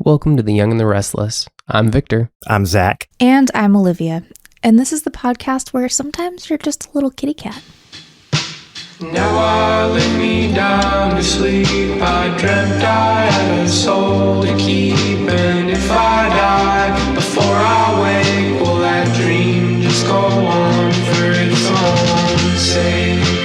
Welcome to The Young and the Restless. I'm Victor. I'm Zach. And I'm Olivia. And this is the podcast where sometimes you're just a little kitty cat. Now I lay me down to sleep. I dreamt I had a soul to keep. And if I die before I wake, will that dream just go on for its own sake?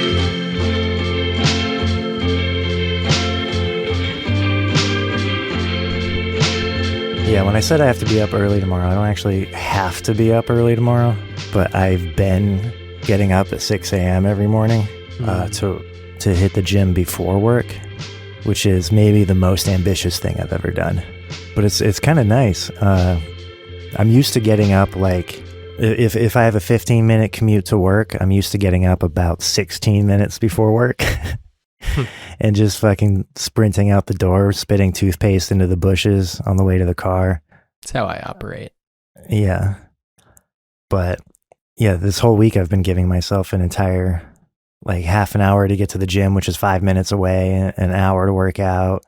Yeah, when I said I have to be up early tomorrow, I don't actually have to be up early tomorrow, but I've been getting up at 6 a.m. every morning to hit the gym before work, which is maybe the most ambitious thing I've ever done. But it's kind of nice. I'm used to getting up like, if I have a 15-minute commute to work, I'm used to getting up about 16 minutes before work. And just fucking sprinting out the door, spitting toothpaste into the bushes on the way to the car. That's how I operate. Yeah. But yeah, this whole week I've been giving myself an entire like half an hour to get to the gym, which is 5 minutes away, an hour to work out,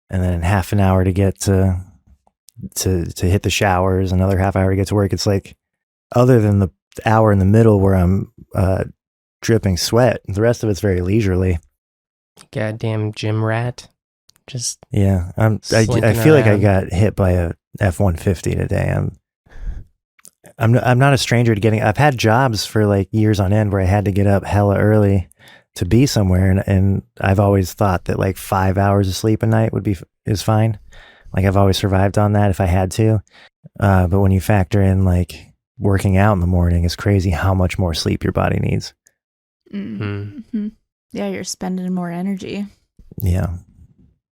and then half an hour to get to hit the showers, another half hour to get to work. It's like, other than the hour in the middle where I'm dripping sweat, the rest of it's very leisurely. Goddamn gym rat. Just yeah, I feel like I got hit by a F-150 today. I'm not a stranger to getting. I've had jobs for like years on end where I had to get up hella early to be somewhere, and I've always thought that like 5 hours of sleep a night is fine. Like I've always survived on that if I had to. But when you factor in like working out in the morning, it's crazy how much more sleep your body needs. Mm-hmm. Yeah, you're spending more energy. Yeah.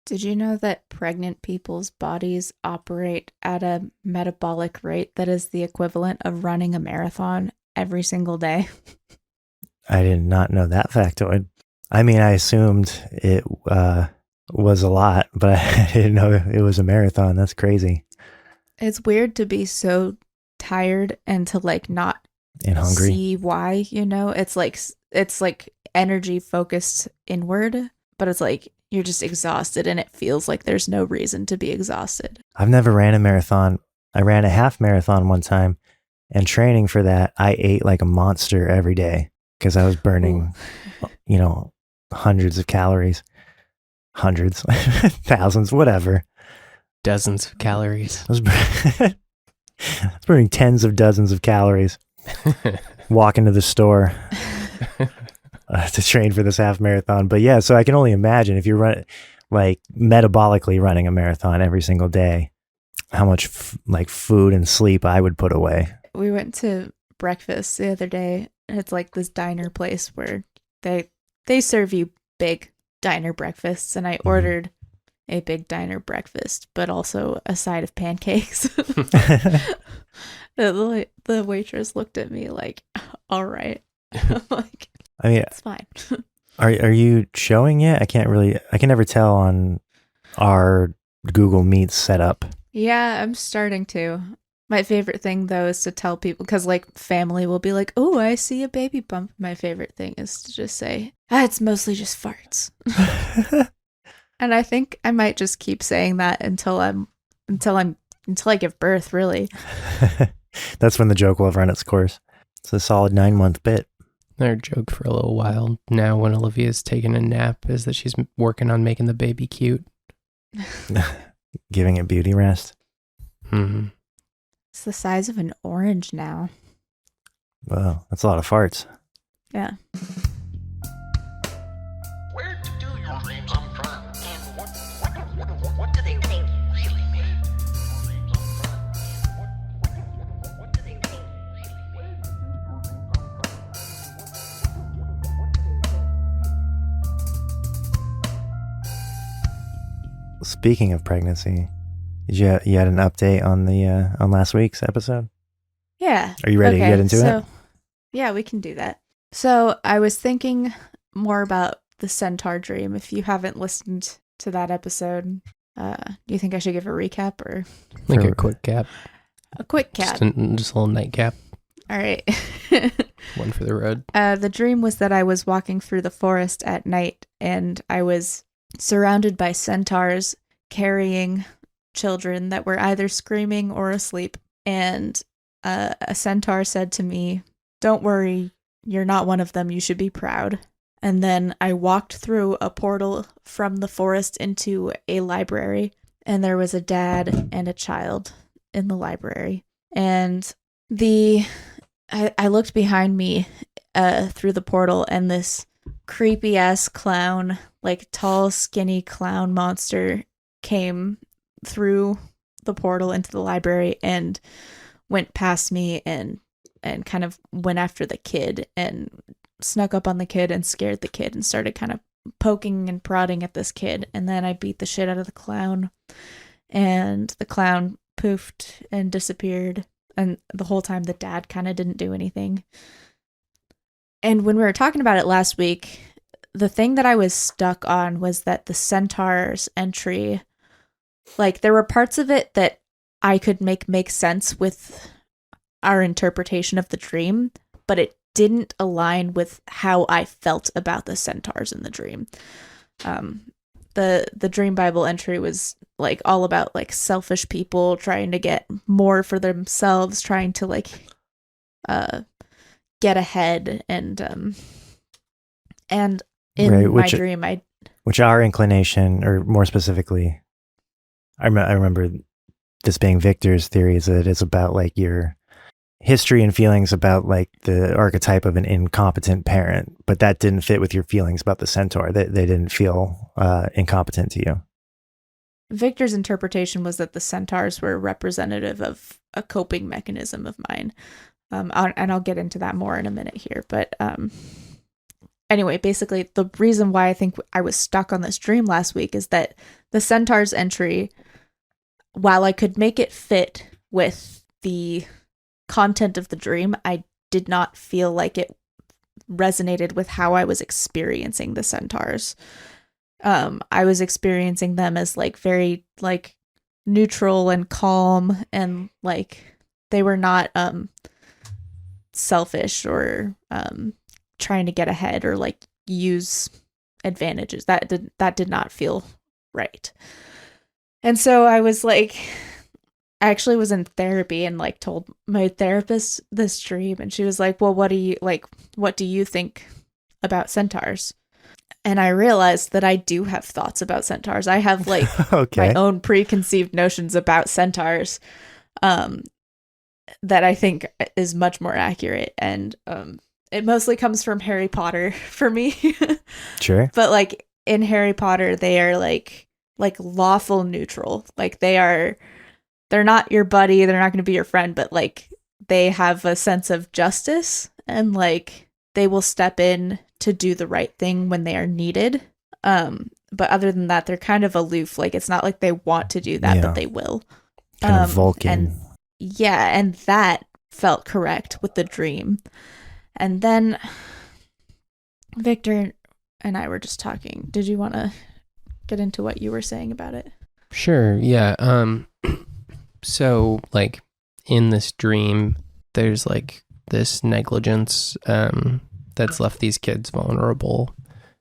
Did you know that pregnant people's bodies operate at a metabolic rate that is the equivalent of running a marathon every single day? I did not know that factoid. I mean, I assumed it was a lot, but I didn't know it was a marathon. That's crazy. It's weird to be so tired and to like not and hungry. See why, you know? It's like energy focused inward, but it's like you're just exhausted and it feels like there's no reason to be exhausted. I've never ran a marathon. I ran a half marathon one time, and training for that, I ate like a monster every day because I was burning, hundreds of calories. Hundreds, thousands, whatever. Dozens of calories. I was burning tens of dozens of calories. Walking to the store to train for this half marathon. But yeah, so I can only imagine if you're metabolically running a marathon every single day, how much food and sleep I would put away. We went to breakfast the other day. It's like this diner place where they serve you big diner breakfasts, and I ordered a big diner breakfast, but also a side of pancakes. The waitress looked at me like, all right. I'm like, I mean, it's fine. Are you showing yet? I can never tell on our Google Meet setup. Yeah, I'm starting to. My favorite thing though is to tell people, because like family will be like, oh, I see a baby bump. My favorite thing is to just say, it's mostly just farts. And I think I might just keep saying that until I give birth, really. That's when the joke will have run its course. It's a solid 9-month bit. Our joke for a little while now when Olivia's taking a nap is that she's working on making the baby cute. Giving it beauty rest. Mm-hmm. It's the size of an orange now. Wow, that's a lot of farts. Yeah. Where do your dreams come from? And what do they really mean? What do they really mean? Speaking of pregnancy, you had an update on on last week's episode? Yeah. Are you ready to get into it? Yeah, we can do that. So I was thinking more about the Centaur dream. If you haven't listened to that episode, do you think I should give a recap or? Like a quick cap. A quick cap. Just a little nightcap. All right. One for the road. The dream was that I was walking through the forest at night and I was surrounded by centaurs carrying children that were either screaming or asleep. And a centaur said to me, "Don't worry, you're not one of them. You should be proud." And then I walked through a portal from the forest into a library, and there was a dad and a child in the library. And I looked behind me through the portal, and this creepy ass clown, like tall, skinny clown monster, came through the portal into the library and went past me and kind of went after the kid and snuck up on the kid and scared the kid and started kind of poking and prodding at this kid. And then I beat the shit out of the clown, and the clown poofed and disappeared. And the whole time the dad kind of didn't do anything. And when we were talking about it last week, the thing that I was stuck on was that the Centaur's entry, like there were parts of it that I could make sense with our interpretation of the dream, but it didn't align with how I felt about the centaurs in the dream. The Dream Bible entry was like all about like selfish people trying to get more for themselves, trying to like get ahead, and in Right, my dream which our inclination, or more specifically, I remember this being Victor's theory, is that it's about like your history and feelings about like the archetype of an incompetent parent, but that didn't fit with your feelings about the centaur. They didn't feel incompetent to you. Victor's interpretation was that the centaurs were representative of a coping mechanism of mine. And I'll get into that more in a minute here. But anyway, basically, the reason why I think I was stuck on this dream last week is that the centaur's entry, while I could make it fit with the content of the dream, I did not feel like it resonated with how I was experiencing the centaurs. I was experiencing them as like very like neutral and calm, and like they were not selfish or trying to get ahead or like use advantages. That did not feel right. And so I was like, I actually was in therapy and like told my therapist this dream, and she was like, "Well, what do you think about centaurs?" And I realized that I do have thoughts about centaurs. I have like my own preconceived notions about centaurs that I think is much more accurate. And it mostly comes from Harry Potter for me. Sure. But like in Harry Potter, they are like lawful neutral. Like they're not your buddy, they're not going to be your friend, but like they have a sense of justice, and like they will step in to do the right thing when they are needed. But other than that, they're kind of aloof. Like it's not like they want to do that, but they will. Kind of Vulcan. And that felt correct with the dream. And then Victor and I were just talking. Did you want to get into what you were saying about it? Sure, yeah. So like in this dream, there's like this negligence that's left these kids vulnerable.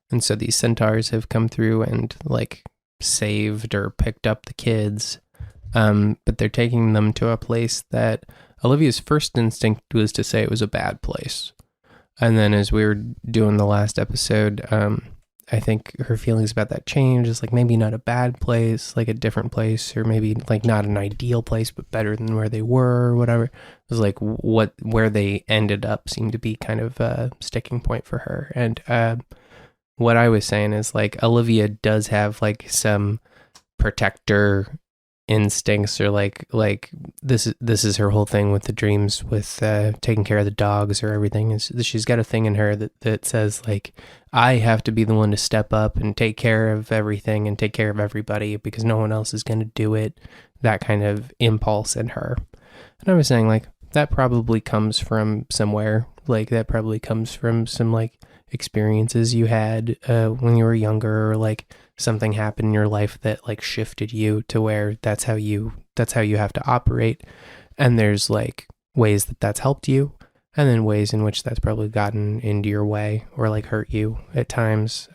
And so these centaurs have come through and like saved or picked up the kids. But they're taking them to a place that Olivia's first instinct was to say it was a bad place. And then as we were doing the last episode, I think her feelings about that change is like maybe not a bad place, like a different place, or maybe like not an ideal place, but better than where they were or whatever. It was like where they ended up seemed to be kind of a sticking point for her. And what I was saying is like Olivia does have like some protector instincts, or like this is her whole thing with the dreams, with taking care of the dogs or everything, is she's got a thing in her that says like, I have to be the one to step up and take care of everything and take care of everybody because no one else is going to do it. That kind of impulse in her. And I was saying like that probably comes from somewhere. Like that probably comes from some like experiences you had when you were younger, or like something happened in your life that like shifted you to where that's how you have to operate. And there's like ways that that's helped you, And then ways in which that's probably gotten into your way or like hurt you at times.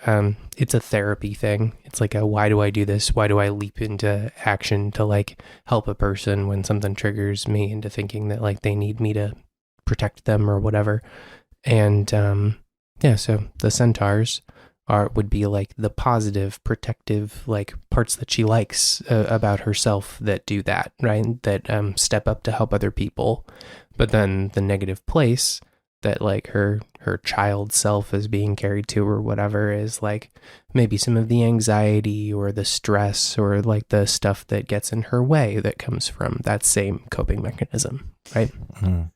It's a therapy thing. It's like why do I do this? Why do I leap into action to like help a person when something triggers me into thinking that like they need me to protect them or whatever. And so the centaurs would be like the positive, protective, like parts that she likes about herself that do that, right? That step up to help other people. But then the negative place that like her child self is being carried to or whatever is like maybe some of the anxiety or the stress or like the stuff that gets in her way that comes from that same coping mechanism, right? Mm.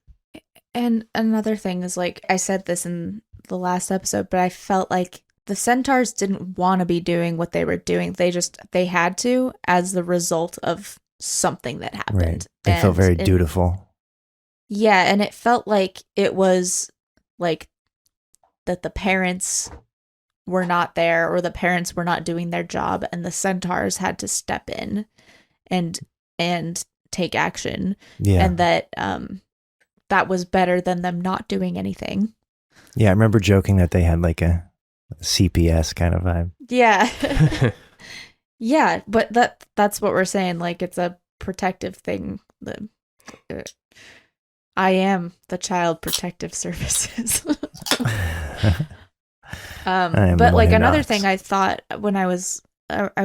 And another thing is, like, I said this in the last episode, but I felt like the centaurs didn't want to be doing what they were doing. They had to as the result of something that happened. Right. They felt very dutiful. Yeah, and it felt like it was like that the parents were not there or the parents were not doing their job and the centaurs had to step in and take action. Yeah. And that that was better than them not doing anything. Yeah, I remember joking that they had like a CPS kind of vibe. Yeah. Yeah, but that's what we're saying. Like, it's a protective thing. I am the Child Protective Services. But like another thing I thought when I was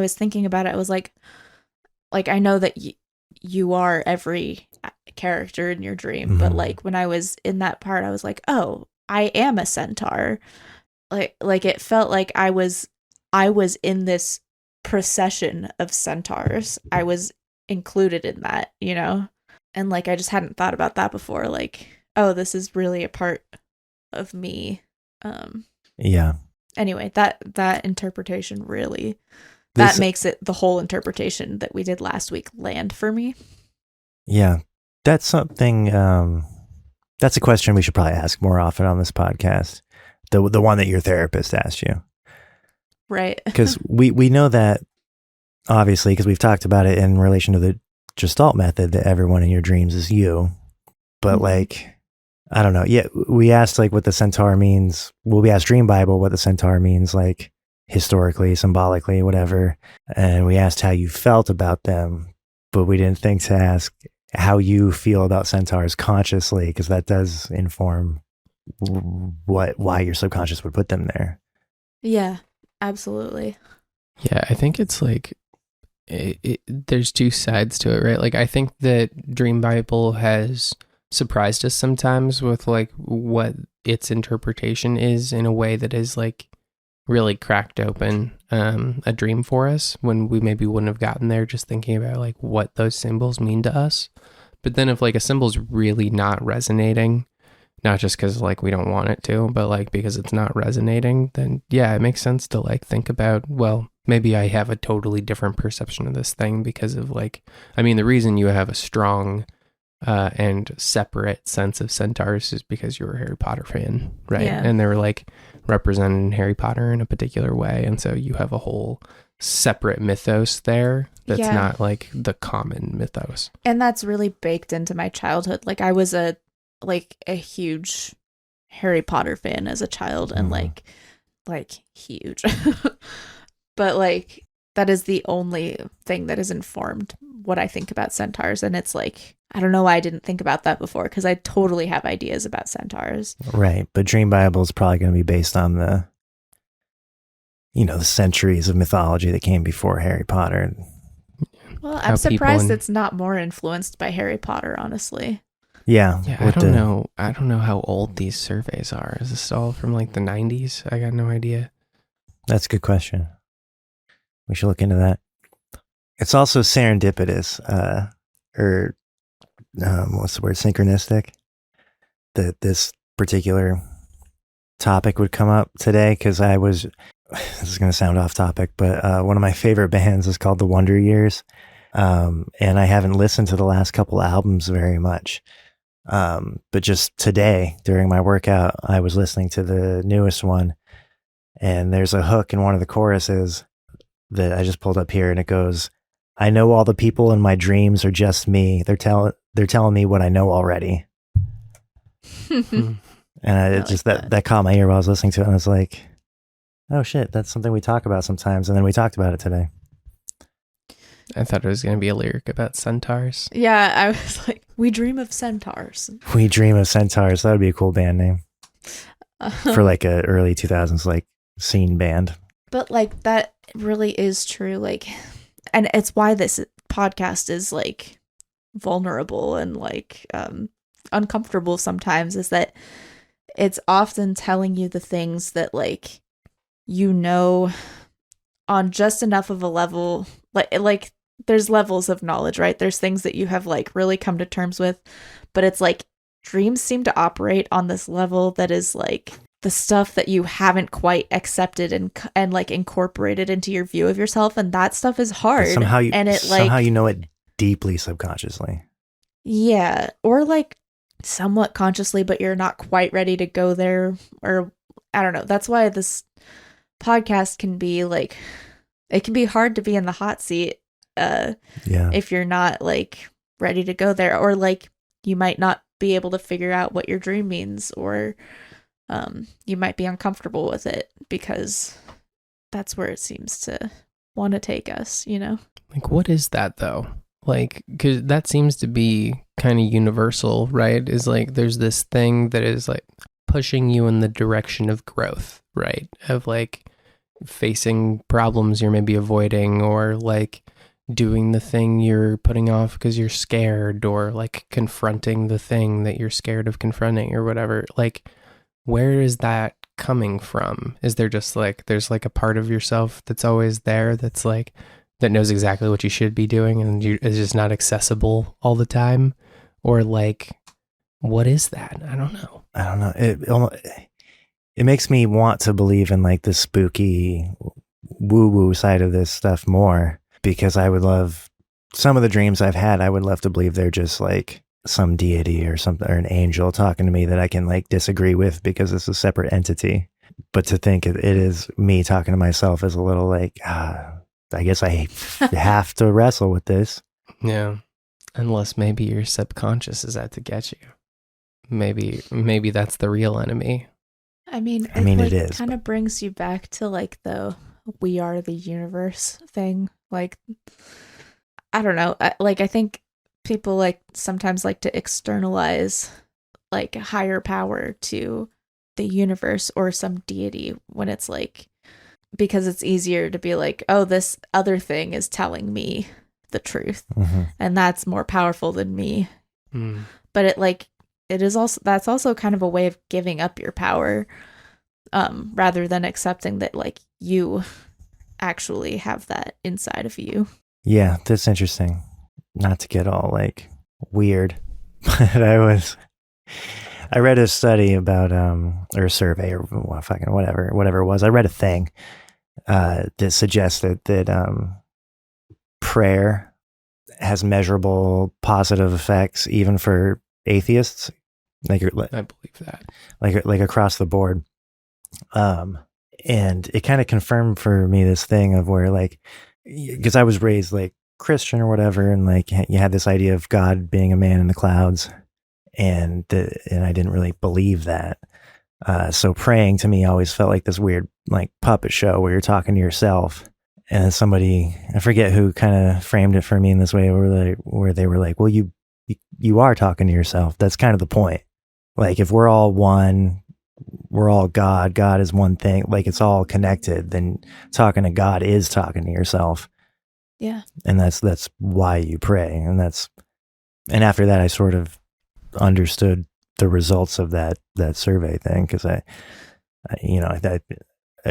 thinking about it, I was like I know that you are every character in your dream, but like when I was in that part, I was like, oh, I am a centaur. Like it felt like I was in this procession of centaurs. I was included in that, you know? And like I just hadn't thought about that before. Like, oh, this is really a part of me. Yeah. Anyway, that interpretation really that makes it the whole interpretation that we did last week land for me. Yeah. That's something that's a question we should probably ask more often on this podcast. The one that your therapist asked you. Right. Because we know that, obviously, because we've talked about it in relation to the Gestalt method, that everyone in your dreams is you. But like, I don't know. Yeah, we asked like what the centaur means. Well, we asked Dream Bible what the centaur means, like historically, symbolically, whatever. And we asked how you felt about them, but we didn't think to ask how you feel about centaurs consciously, because that does inform why your subconscious would put them there. Yeah, absolutely. Yeah, I think it's like there's two sides to it, right? Like I think that Dream Bible has surprised us sometimes with like what its interpretation is in a way that is like really cracked open a dream for us when we maybe wouldn't have gotten there just thinking about like what those symbols mean to us. But then if like a symbol's really not resonating, not just because like we don't want it to, but like because it's not resonating, then yeah, it makes sense to like think about, well, maybe I have a totally different perception of this thing because of like, I mean, the reason you have a strong and separate sense of centaurs is because you're a Harry Potter fan, right? Yeah. And they were like represented in Harry Potter in a particular way. And so you have a whole separate mythos there that's not like the common mythos. And that's really baked into my childhood. Like I was a huge Harry Potter fan as a child and like huge. But like that is the only thing that has informed what I think about centaurs. And it's like, I don't know why I didn't think about that before, because I totally have ideas about centaurs. Right. But Dream Bible is probably going to be based on the centuries of mythology that came before Harry Potter. Well, I'm surprised it's not more influenced by Harry Potter, honestly. Yeah. I don't know. I don't know how old these surveys are. Is this all from like the 90s? I got no idea. That's a good question. We should look into that. It's also serendipitous, or what's the word? Synchronistic. That this particular topic would come up today because this is going to sound off topic, but one of my favorite bands is called The Wonder Years. And I haven't listened to the last couple albums very much. But just today during my workout, I was listening to the newest one, and there's a hook in one of the choruses that I just pulled up here, and it goes, "I know all the people in my dreams are just me. They're telling me what I know already." Hmm. And I it like just that. that caught my ear while I was listening to it, and I was like, oh shit, that's something we talk about sometimes. And then we talked about it today. I thought it was going to be a lyric about centaurs. Yeah, I was like, we dream of centaurs. We dream of centaurs. That would be a cool band name for like a early 2000s like scene band. But like that really is true. Like, and it's why this podcast is like vulnerable and like uncomfortable sometimes, is that it's often telling you the things that like you know on just enough of a level, like there's levels of knowledge, right? There's things that you have like really come to terms with, but it's like dreams seem to operate on this level that is like the stuff that you haven't quite accepted and like incorporated into your view of yourself, and that stuff is But hard. somehow you and it somehow like you know it deeply subconsciously. yeah, or like somewhat consciously, but you're not quite ready to go there, or I don't know. That's why this podcast can be like, it can be hard to be in the hot seat Yeah. if you're not like ready to go there, or like you might not be able to figure out what your dream means, or you might be uncomfortable with it because that's where it seems to want to take us, you know? Like, what is that though? Like, because that seems to be kind of universal, right? Is like there's this thing that is like pushing you in the direction of growth, right? Of like facing problems you're maybe avoiding, or like doing the thing you're putting off because you're scared, or like confronting the thing that you're scared of confronting, or whatever. Like, where is that coming from? Is there just like, there's like a part of yourself that's always there that's like, that knows exactly what you should be doing and is just not accessible all the time? Or like, what is that? I don't know. I don't know. It makes me want to believe in like the spooky woo-woo side of this stuff more, because I would love some of the dreams I've had. I would love to believe they're just like some deity or something, or an angel talking to me that I can like disagree with because it's a separate entity. But to think it is me talking to myself is a little like, I guess I have to wrestle with this. Yeah. Unless maybe your subconscious is out to get you. Maybe that's the real enemy. I mean, it is, kind of brings you back to like the we are the universe thing. Like, I don't know. I think people like sometimes like to externalize like a higher power to the universe or some deity when it's like, because it's easier to be like, oh, this other thing is telling me the truth, and that's more powerful than me. But it is also, that's also kind of a way of giving up your power, rather than accepting that like you actually have that inside of you. Yeah, that's interesting. Not to get all like weird, but I read a study about or a survey, or fucking whatever it was. I read a thing that suggested that prayer has measurable positive effects even for atheists, like I believe that. like across the board. And it kind of confirmed for me this thing of where like, because I was raised like Christian or whatever, and like you had this idea of God being a man in the clouds, and I didn't really believe that. So praying to me always felt like this weird like puppet show where you're talking to yourself. And somebody, I forget who, kind of framed it for me in this way, where they were like, well, you are talking to yourself. That's kind of the point. Like if we're all one, we're all God. God is one thing. Like it's all connected. Then talking to God is talking to yourself. Yeah. And that's why you pray. And after that, I sort of understood the results of that survey thing. Cause I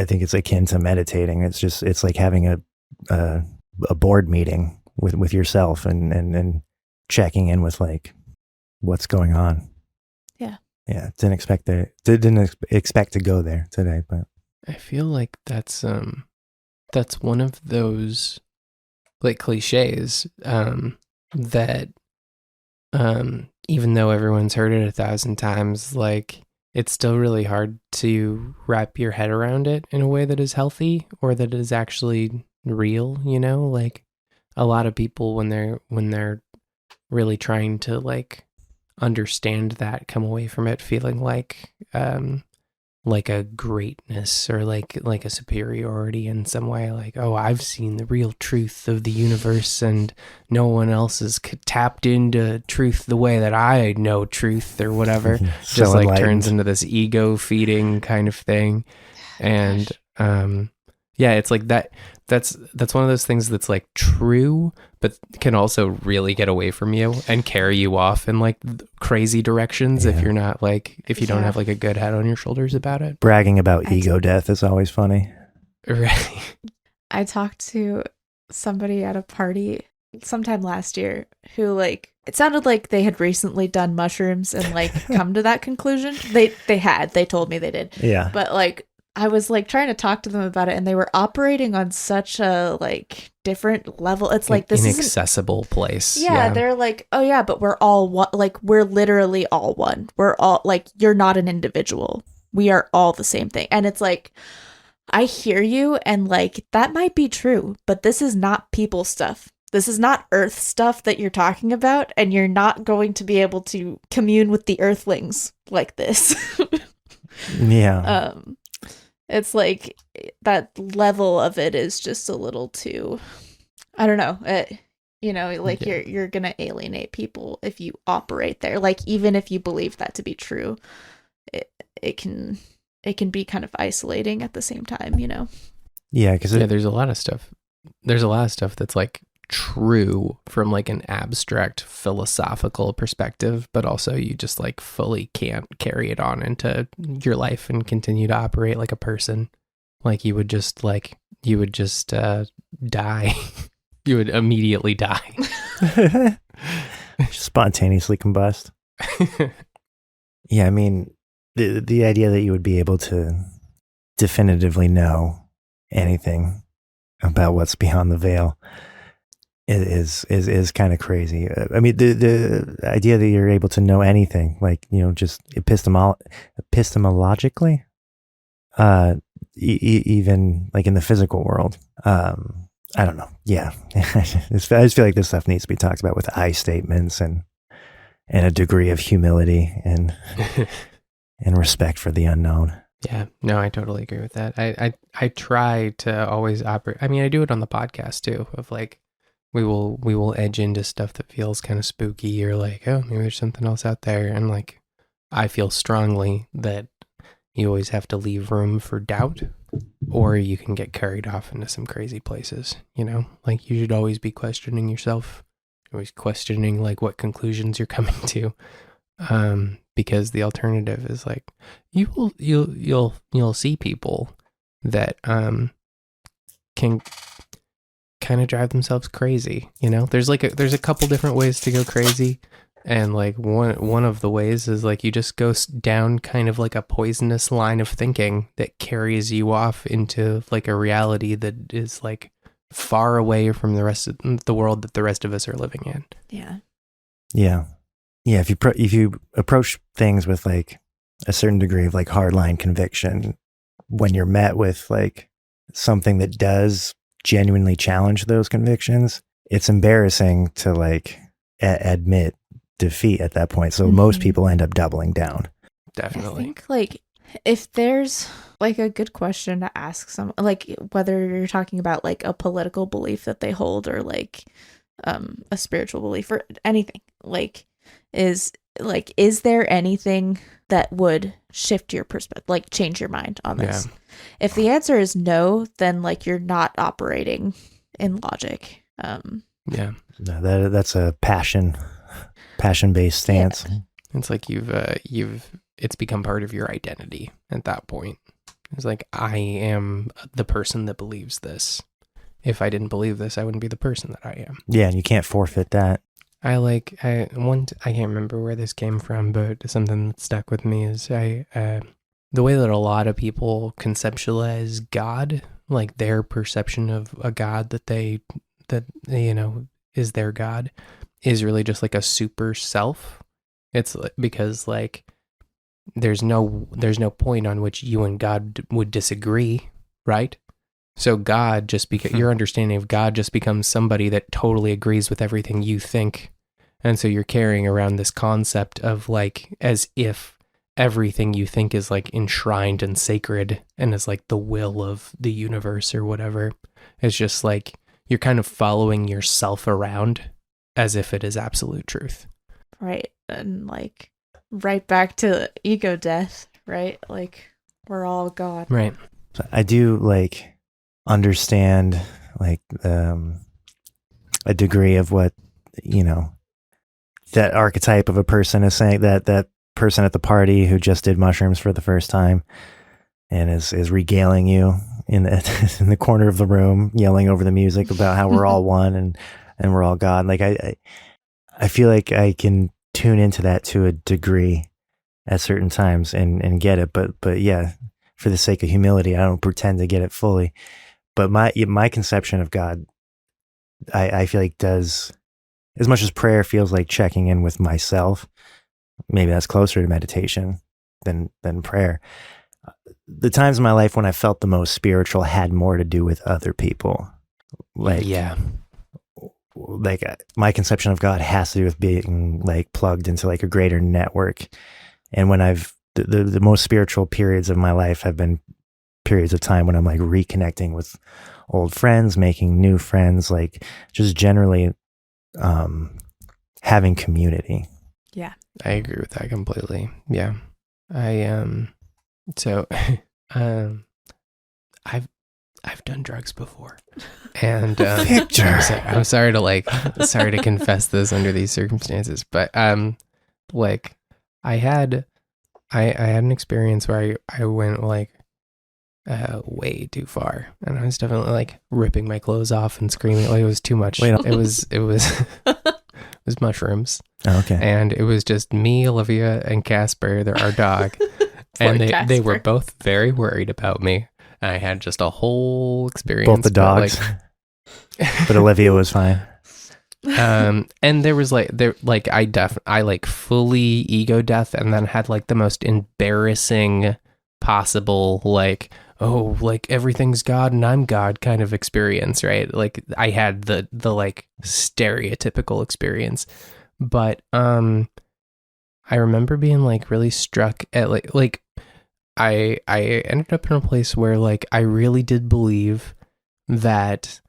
think it's akin to meditating. It's like having a board meeting with yourself and checking in with like what's going on. Yeah. Didn't expect to go there today, but I feel like that's one of those like cliches that even though everyone's heard it 1,000 times, like it's still really hard to wrap your head around it in a way that is healthy or that is actually real, you know? Like a lot of people when they're really trying to like understand that, come away from it feeling like a greatness or like a superiority in some way, like, oh, I've seen the real truth of the universe and no one else has tapped into truth the way that I know truth or whatever. So Just like enlightened. turns into this ego feeding kind of thing. And yeah, it's like that's one of those things that's like true, but can also really get away from you and carry you off in like crazy directions if you're not like, if you don't have like a good head on your shoulders about it. Bragging about ego death is always funny. Right. I talked to somebody at a party sometime last year who, like, it sounded like they had recently done mushrooms and like come to that conclusion. They told me they did. Yeah. But like, I was like trying to talk to them about it, and they were operating on such a like different level. It's like this inaccessible place. Yeah, they're like, oh yeah, but we're all one. Like, we're literally all one. We're all like, you're not an individual. We are all the same thing. And it's like, I hear you, and like that might be true, but this is not people stuff. This is not Earth stuff that you're talking about, and you're not going to be able to commune with the Earthlings like this. Yeah. It's like that level of it is just a little too, I don't know. Like you're going to alienate people if you operate there. Like, even if you believe that to be true, it can be kind of isolating at the same time, you know? Yeah. Because there's a lot of stuff. There's a lot of stuff that's like true from like an abstract philosophical perspective, but also you just like fully can't carry it on into your life and continue to operate like a person. Like you would just die. You would immediately die. spontaneously combust. Yeah, I mean, the idea that you would be able to definitively know anything about what's beyond the veil is kind of crazy. I mean, the idea that you're able to know anything, like, you know, just epistemologically, even like in the physical world. I don't know. Yeah, I just feel like this stuff needs to be talked about with I statements and a degree of humility and respect for the unknown. Yeah, no, I totally agree with that. I try to always operate. I mean, I do it on the podcast too, of like, we will edge into stuff that feels kind of spooky or like, oh, maybe there's something else out there. And like, I feel strongly that you always have to leave room for doubt, or you can get carried off into some crazy places, you know? Like, you should always be questioning yourself, always questioning like what conclusions you're coming to. Because the alternative is like, you'll see people that can kind of drive themselves crazy, you know? There's a couple different ways to go crazy, and like one of the ways is like you just go down kind of like a poisonous line of thinking that carries you off into like a reality that is like far away from the rest of the world that the rest of us are living in. Yeah. If you approach things with like a certain degree of like hardline conviction, when you're met with like something that does genuinely challenge those convictions, it's embarrassing to like admit defeat at that point. So most people end up doubling down. Definitely. I think like if there's like a good question to ask someone, like whether you're talking about like a political belief that they hold or like a spiritual belief or anything, like is there anything that would shift your perspective, like change your mind on this? Yeah. If the answer is no, then like you're not operating in logic. Yeah. No, that's a passion-based stance. Yeah. It's like it's become part of your identity at that point. It's like, I am the person that believes this. If I didn't believe this, I wouldn't be the person that I am. Yeah, and you can't forfeit that. I can't remember where this came from, but something that stuck with me is the way that a lot of people conceptualize God, like their perception of a God that you know is their God, is really just like a super self. It's because like there's no point on which you and God would disagree, right? So God just your understanding of God just becomes somebody that totally agrees with everything you think And so you're carrying around this concept of like, as if everything you think is like enshrined and sacred and is like the will of the universe or whatever. It's just like you're kind of following yourself around as if it is absolute truth. Right. And like right back to ego death, right? Like we're all God. Right. So I do like understand like a degree of what, you know, that archetype of a person is saying, that person at the party who just did mushrooms for the first time and is regaling you in the corner of the room, yelling over the music about how we're all one and we're all God. Like I feel like I can tune into that to a degree at certain times and get it. But yeah, for the sake of humility, I don't pretend to get it fully. But my conception of God, I feel like does, as much as prayer feels like checking in with myself, maybe that's closer to meditation than prayer. The times in my life when I felt the most spiritual had more to do with other people. Like, yeah. Like my conception of God has to do with being like plugged into like a greater network. And when the most spiritual periods of my life have been periods of time when I'm like reconnecting with old friends, making new friends, like just generally having community. Yeah. I agree with that completely. Yeah. So I've done drugs before. And Victor. I'm sorry to confess this under these circumstances, but like I had an experience where I went like way too far, and I was definitely like ripping my clothes off and screaming. Like it was too much. Wait, it was it was mushrooms. Oh, okay. And it was just me, Olivia, and Casper, our dog. And they were both very worried about me. I had just a whole experience. Both the dogs. But Olivia was fine. And there was like I like fully ego death, and then had like the most embarrassing possible like, oh, like everything's God and I'm God kind of experience, right? Like I had the like stereotypical experience. But I remember being like really struck at like I ended up in a place where like I really did believe that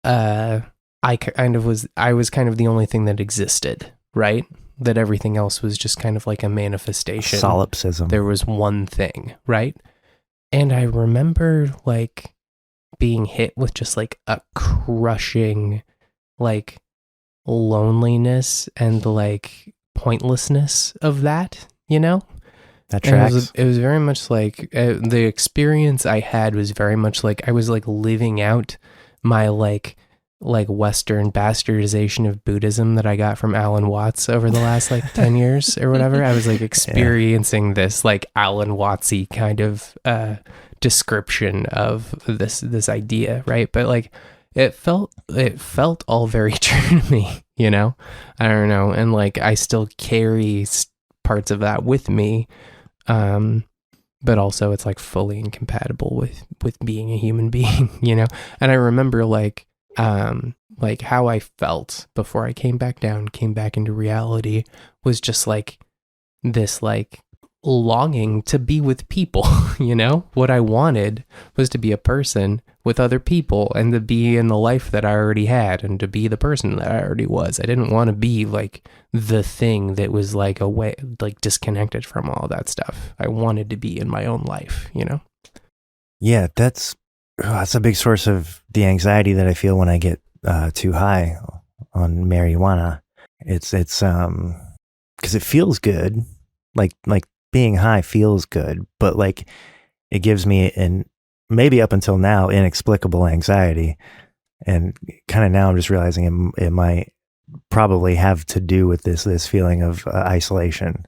I was kind of the only thing that existed, right? That everything else was just kind of like a manifestation. Solipsism. There was one thing, right? And I remember like being hit with just like a crushing like loneliness and like pointlessness of that, you know? That tracks. It was very much like the experience I had was very much like I was like living out my like Western bastardization of Buddhism that I got from Alan Watts over the last like 10 years or whatever. I was like experiencing this like Alan Wattsy kind of description of this idea, right? But like it felt all very true to me, you know? I don't know. And like I still carry parts of that with me. But also it's like fully incompatible with being a human being, you know? And I remember like how I felt before I came back into reality was just like this like longing to be with people, you know? What I wanted was to be a person with other people and to be in the life that I already had and to be the person that I already was. I didn't want to be like the thing that was like away, like disconnected from all that stuff. I wanted to be in my own life, you know? Yeah, that's a big source of the anxiety that I feel when I get too high on marijuana. It's because it feels good, like being high feels good, but like it gives me maybe up until now inexplicable anxiety, and kind of now I'm just realizing it might probably have to do with this feeling of isolation.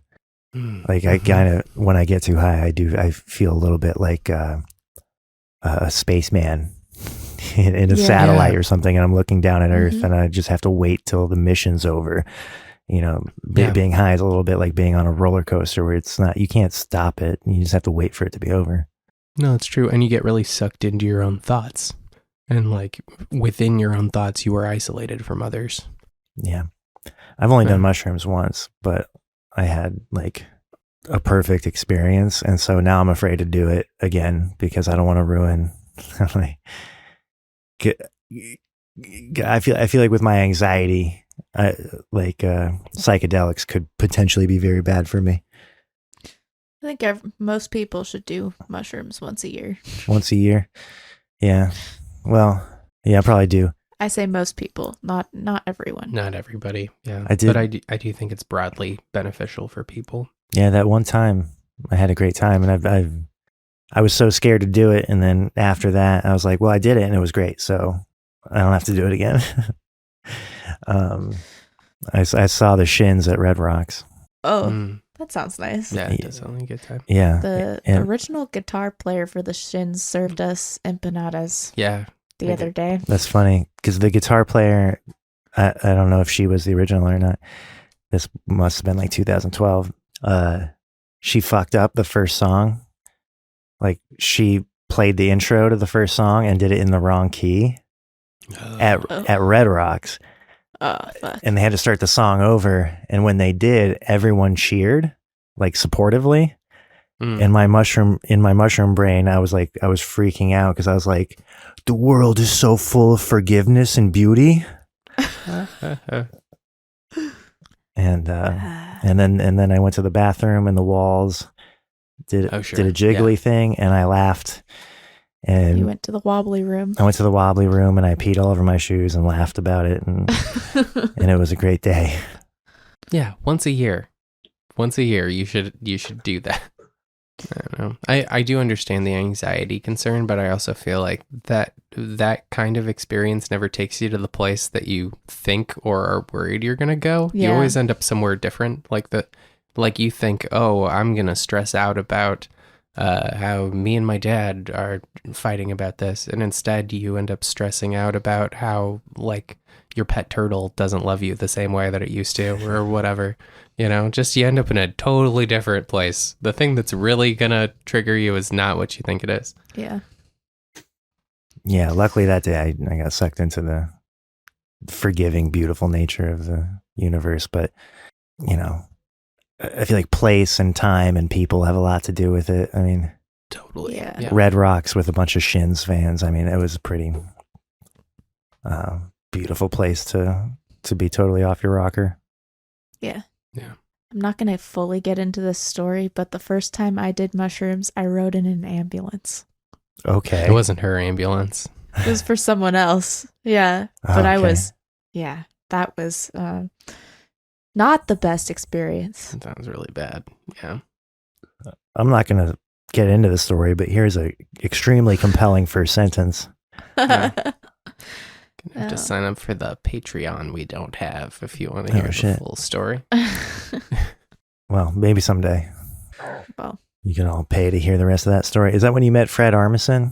Like I kind of, when I get too high, I feel a little bit like a spaceman in a satellite or something, and I'm looking down at Earth, and I just have to wait till the mission's over. You know, being high is a little bit like being on a roller coaster where it's not, you can't stop it. You just have to wait for it to be over. No, it's true. And you get really sucked into your own thoughts, and like within your own thoughts, you are isolated from others. Yeah. I've only done Yeah. mushrooms once, but I had like a perfect experience, and so now I'm afraid to do it again because I don't want to ruin. Like, I feel like with my anxiety, psychedelics could potentially be very bad for me. I think most people should do mushrooms once a year. Once a year, yeah. Well, yeah, I probably do. I say most people, not everyone. Not everybody. Yeah. I did- But I do think it's broadly beneficial for people. Yeah, that one time I had a great time, and I was so scared to do it, and then after that, I was like, well, I did it, and it was great, so I don't have to do it again. I saw the Shins at Red Rocks. Oh, Mm. that sounds nice. Yeah, it does sound like a good time. Yeah, The and original guitar player for the Shins served us empanadas Yeah. the other day. that's funny because the guitar player, I don't know if she was the original or not. This must have been like 2012. She fucked up the first song. Like she played the intro to the first song and did it in the wrong key at Red Rocks. Oh, fuck. And they had to start the song over. And when they did, everyone cheered like supportively. Mm. And in my mushroom brain, I was freaking out because I was like, the world is so full of forgiveness and beauty. And then I went to the bathroom and the walls did Oh, sure. a jiggly thing, and I laughed. And You went to the wobbly room. I went to the wobbly room and I peed all over my shoes and laughed about it, and and it was a great day. Yeah, once a year. Once a year, you should do that. I don't know. I do understand the anxiety concern, but I also feel like that kind of experience never takes you to the place that you think or are worried you're gonna go. You Yeah. always end up somewhere different. Like you think, oh, I'm gonna stress out about how me and my dad are fighting about this, and instead you end up stressing out about how like your pet turtle doesn't love you the same way that it used to, or whatever. You know, just you end up in a totally different place. The thing that's really gonna trigger you is not what you think it is. Yeah. Yeah, luckily that day I got sucked into the forgiving, beautiful nature of the universe. But, you know, I feel like place and time and people have a lot to do with it. I mean, Totally. Yeah. Red Rocks with a bunch of Shins fans. I mean, it was a pretty beautiful place to be totally off your rocker. Yeah. Yeah. I'm not going to fully get into this story, but the first time I did mushrooms, I rode in an ambulance. Okay. It wasn't her ambulance. It was for someone else. Yeah. But Okay. that was not the best experience. That sounds really bad. Yeah. I'm not going to get into the story, but here's a extremely compelling first sentence. Yeah. Gonna have to Oh. sign up for the Patreon we don't have if you want to Oh, hear the shit. full story. Well, maybe someday Well, you can all pay to hear the rest of that story. Is that when you met Fred Armisen?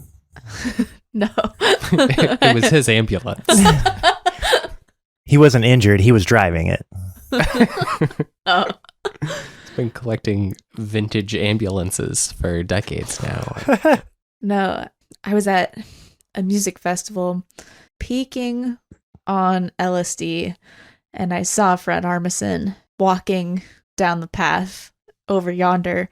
no. It was his ambulance. He wasn't injured. He was driving it. Oh. He's been collecting vintage ambulances for decades now. No, I was at a music festival peaking on LSD, and I saw Fred Armisen walking down the path over yonder,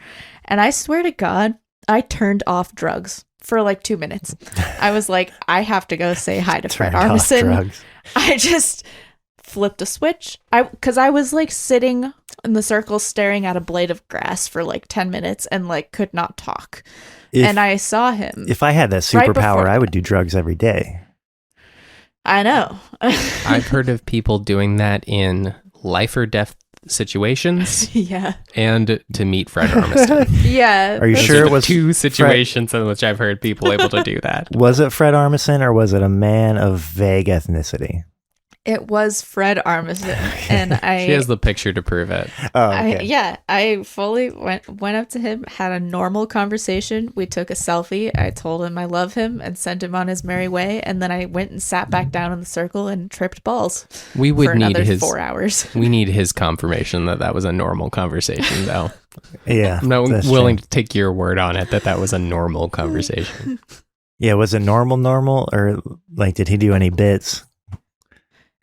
and I swear to God, I turned off drugs for like 2 minutes. I was like, I have to go say hi to Fred Turned off Armisen. drugs. I just flipped a switch. Because I was like sitting in the circle staring at a blade of grass for like 10 minutes and like could not talk. And I saw him. If I had that Right superpower, before I would do drugs every day. I know. I've heard of people doing that in life or death situations Yeah. and to meet Fred Armisen. Yeah. Are you Those sure are it the was two situations in which I've heard people able to do that? Was it Fred Armisen or was it a man of vague ethnicity? It was Fred Armisen. And She has the picture to prove it. Oh, okay. I fully went up to him, had a normal conversation. We took a selfie. I told him I love him and sent him on his merry way. And then I went and sat back down in the circle and tripped balls We for would need another his 4 hours. We need his confirmation that was a normal conversation, though. Yeah. I'm not that's willing true. to take your word on it that was a normal conversation. Yeah, was it normal, or like did he do any bits?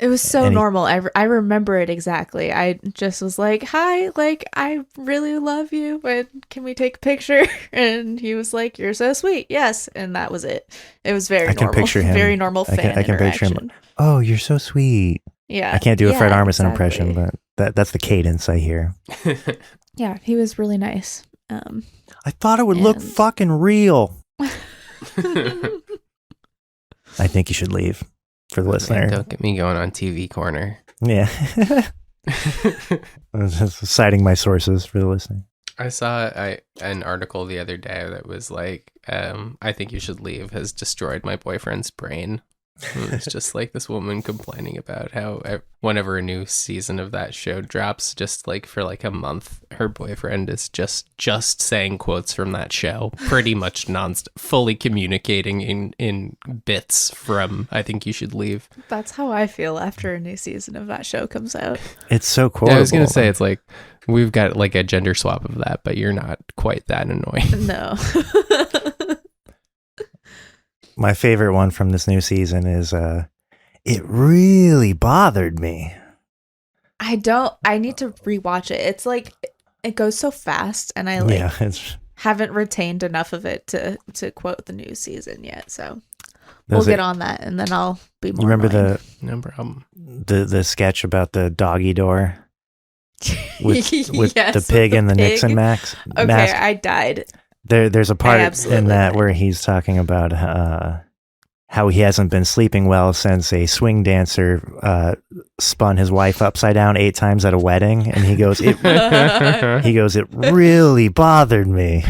It was so And he- normal. I remember it exactly. I just was like, hi, like, I really love you, and can we take a picture? And he was like, you're so sweet. Yes. And that was it. It was very I can normal. picture him. Very normal fan I can picture him. interaction. Oh, you're so sweet. Yeah. I can't do a Fred Yeah, Armisen impression, exactly. but that's the cadence I hear. Yeah, he was really nice. I thought it would look And- fucking real. I think you should leave for the listener. Man, don't get me going on TV Corner. Yeah. I was just citing my sources for the listener. I saw an article the other day that was like, I think you should leave has destroyed my boyfriend's brain. It's just like this woman complaining about how whenever a new season of that show drops, just like for like a month, her boyfriend is just saying quotes from that show, pretty much fully communicating in bits from I think you should leave. That's how I feel after a new season of that show comes out. It's so cool. Yeah, I was gonna say it's like we've got like a gender swap of that, but you're not quite that annoying. No. My favorite one from this new season is it really bothered me. I need to rewatch it. It's like, it goes so fast, and I Yeah, it's haven't retained enough of it to quote the new season yet. So there's we'll get on that, and then I'll be more You remember annoyed. No problem. the sketch about the doggy door with Yes, the pig with and the pig. Nixon mask? Okay, I died. There's a part absolutely in that died. where he's talking about how he hasn't been sleeping well since a swing dancer spun his wife upside down 8 times at a wedding, and he goes, it really bothered me.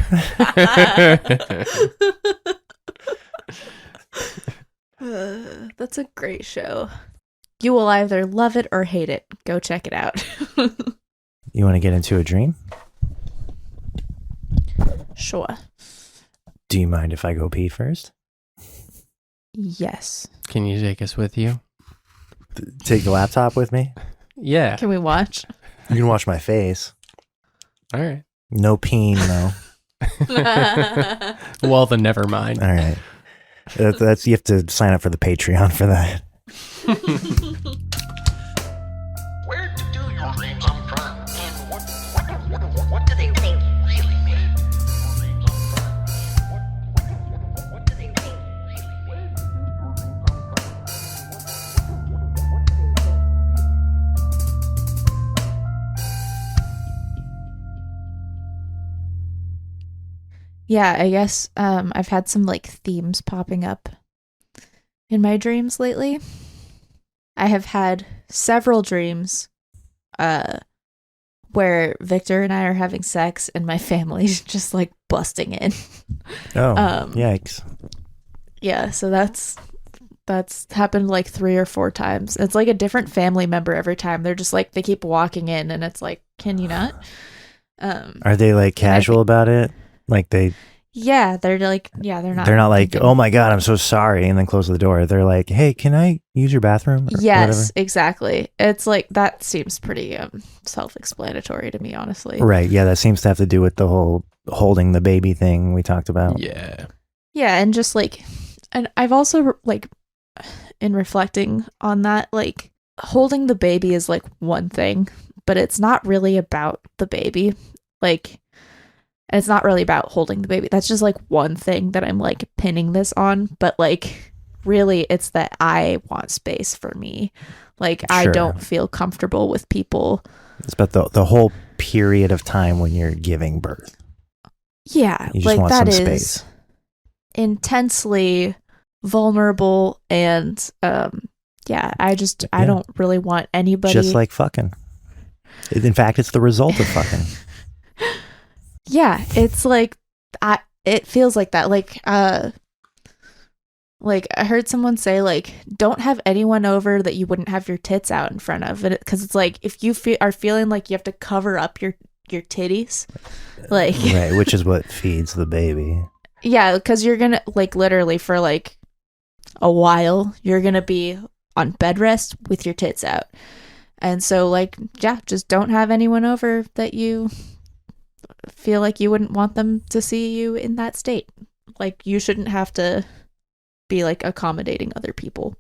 That's a great show. You will either love it or hate it. Go check it out. You want to get into a dream? Sure. Do you mind if I go pee first? Yes. Can you take us with you? Take the laptop with me? Yeah. Can we watch? You can watch my face. All right. No peeing though. Well, then never mind. All right. That's you have to sign up for the Patreon for that. Where do your dreams come from? And what do they really mean? What do they really mean? Yeah, I guess I've had some like themes popping up in my dreams lately. I have had several dreams where Victor and I are having sex and my family's just like busting in. Oh, Um, yikes. Yeah, so that's happened like 3 or 4 times. It's like a different family member every time. They're just like, they keep walking in and it's like, can you not? Are they like casual about it? Like they're They're not like, thinking- oh my God, I'm so sorry, and then close the door. They're like, hey, can I use your bathroom? Or Yes, whatever. exactly. It's like, that seems pretty self-explanatory to me, honestly. Right. Yeah, that seems to have to do with the whole holding the baby thing we talked about. Yeah. Yeah, and just like, and I've also like, in reflecting on that, like holding the baby is like one thing, but it's not really about the baby. Like, and it's not really about holding the baby. That's just like one thing that I'm like pinning this on, but like really it's that I want space for me. Like I Sure. don't feel comfortable with people. It's about the whole period of time when you're giving birth. Yeah, You just like want that some is space. intensely vulnerable and I Yeah. don't really want anybody. Just like fucking. In fact, it's the result of fucking. Yeah, it's like it feels like that. Like I heard someone say like, don't have anyone over that you wouldn't have your tits out in front of, because it's like if you are feeling like you have to cover up your titties, like Right, which is what feeds the baby. yeah, because you're gonna like literally for like a while you're gonna be on bed rest with your tits out, and so like just don't have anyone over that you feel like you wouldn't want them to see you in that state. Like you shouldn't have to be like accommodating other people.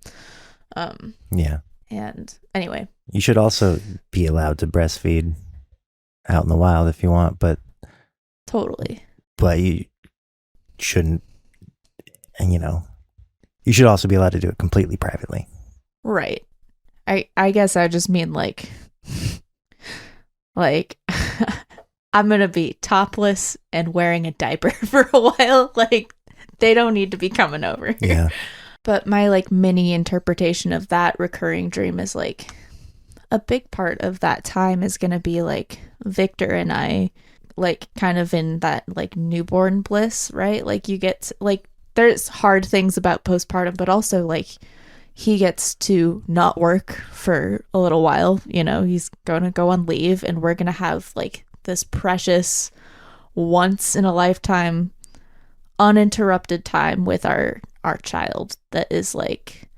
Yeah. And anyway, You should also be allowed to breastfeed out in the wild if you want, but totally. you shouldn't, and you should also be allowed to do it completely privately. Right. I guess I just mean like I'm going to be topless and wearing a diaper for a while. Like they don't need to be coming over. Yeah. But my like mini interpretation of that recurring dream is like a big part of that time is going to be like Victor and I like kind of in that like newborn bliss, right? Like you get like there's hard things about postpartum, but also like he gets to not work for a little while. He's going to go on leave and we're going to have like this precious once in a lifetime uninterrupted time with our child that is like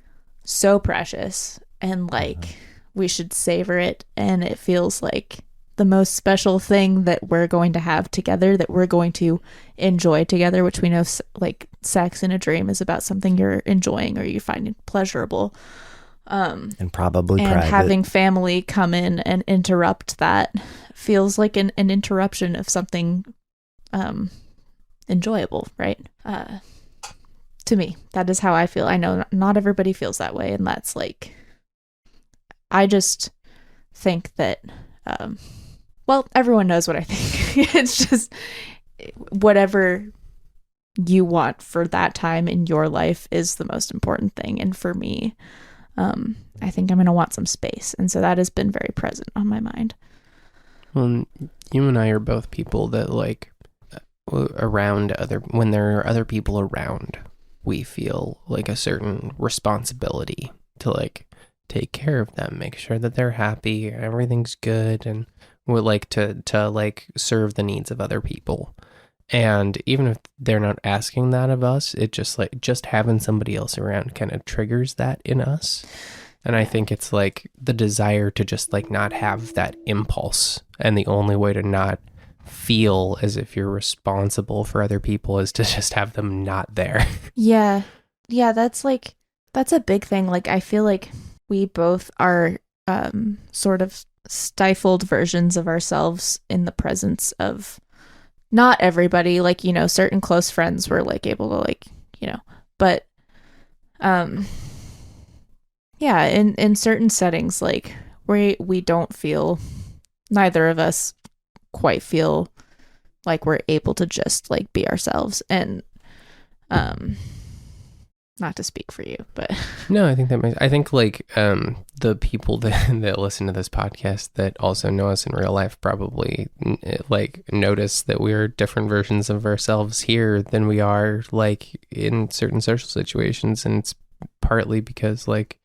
so precious and like we should savor it, and it feels like the most special thing that we're going to have together, that we're going to enjoy together, which we know like sex in a dream is about something you're enjoying or you find pleasurable, And probably and private. having family come in and interrupt that feels like an interruption of something enjoyable, right? To me, that is how I feel. I know not everybody feels that way, and that's like, I just think that well, everyone knows what I think. It's just whatever you want for that time in your life is the most important thing. And for me, I think I'm going to want some space. And so that has been very present on my mind. Well, you and I are both people that like when there are other people around, we feel like a certain responsibility to like take care of them, make sure that they're happy, everything's good, and we like to like serve the needs of other people. And even if they're not asking that of us, it just having somebody else around kind of triggers that in us. And I think it's like the desire to just like not have that impulse, and the only way to not feel as if you're responsible for other people is to just have them not there. Yeah, that's a big thing. Like I feel like we both are sort of stifled versions of ourselves in the presence of not everybody, like certain close friends were like able to like but yeah, in certain settings, like we don't feel, neither of us quite feel like we're able to just like be ourselves. And not to speak for you, but No, I think I think like the people that listen to this podcast that also know us in real life probably like notice that we are different versions of ourselves here than we are like in certain social situations. And it's partly because like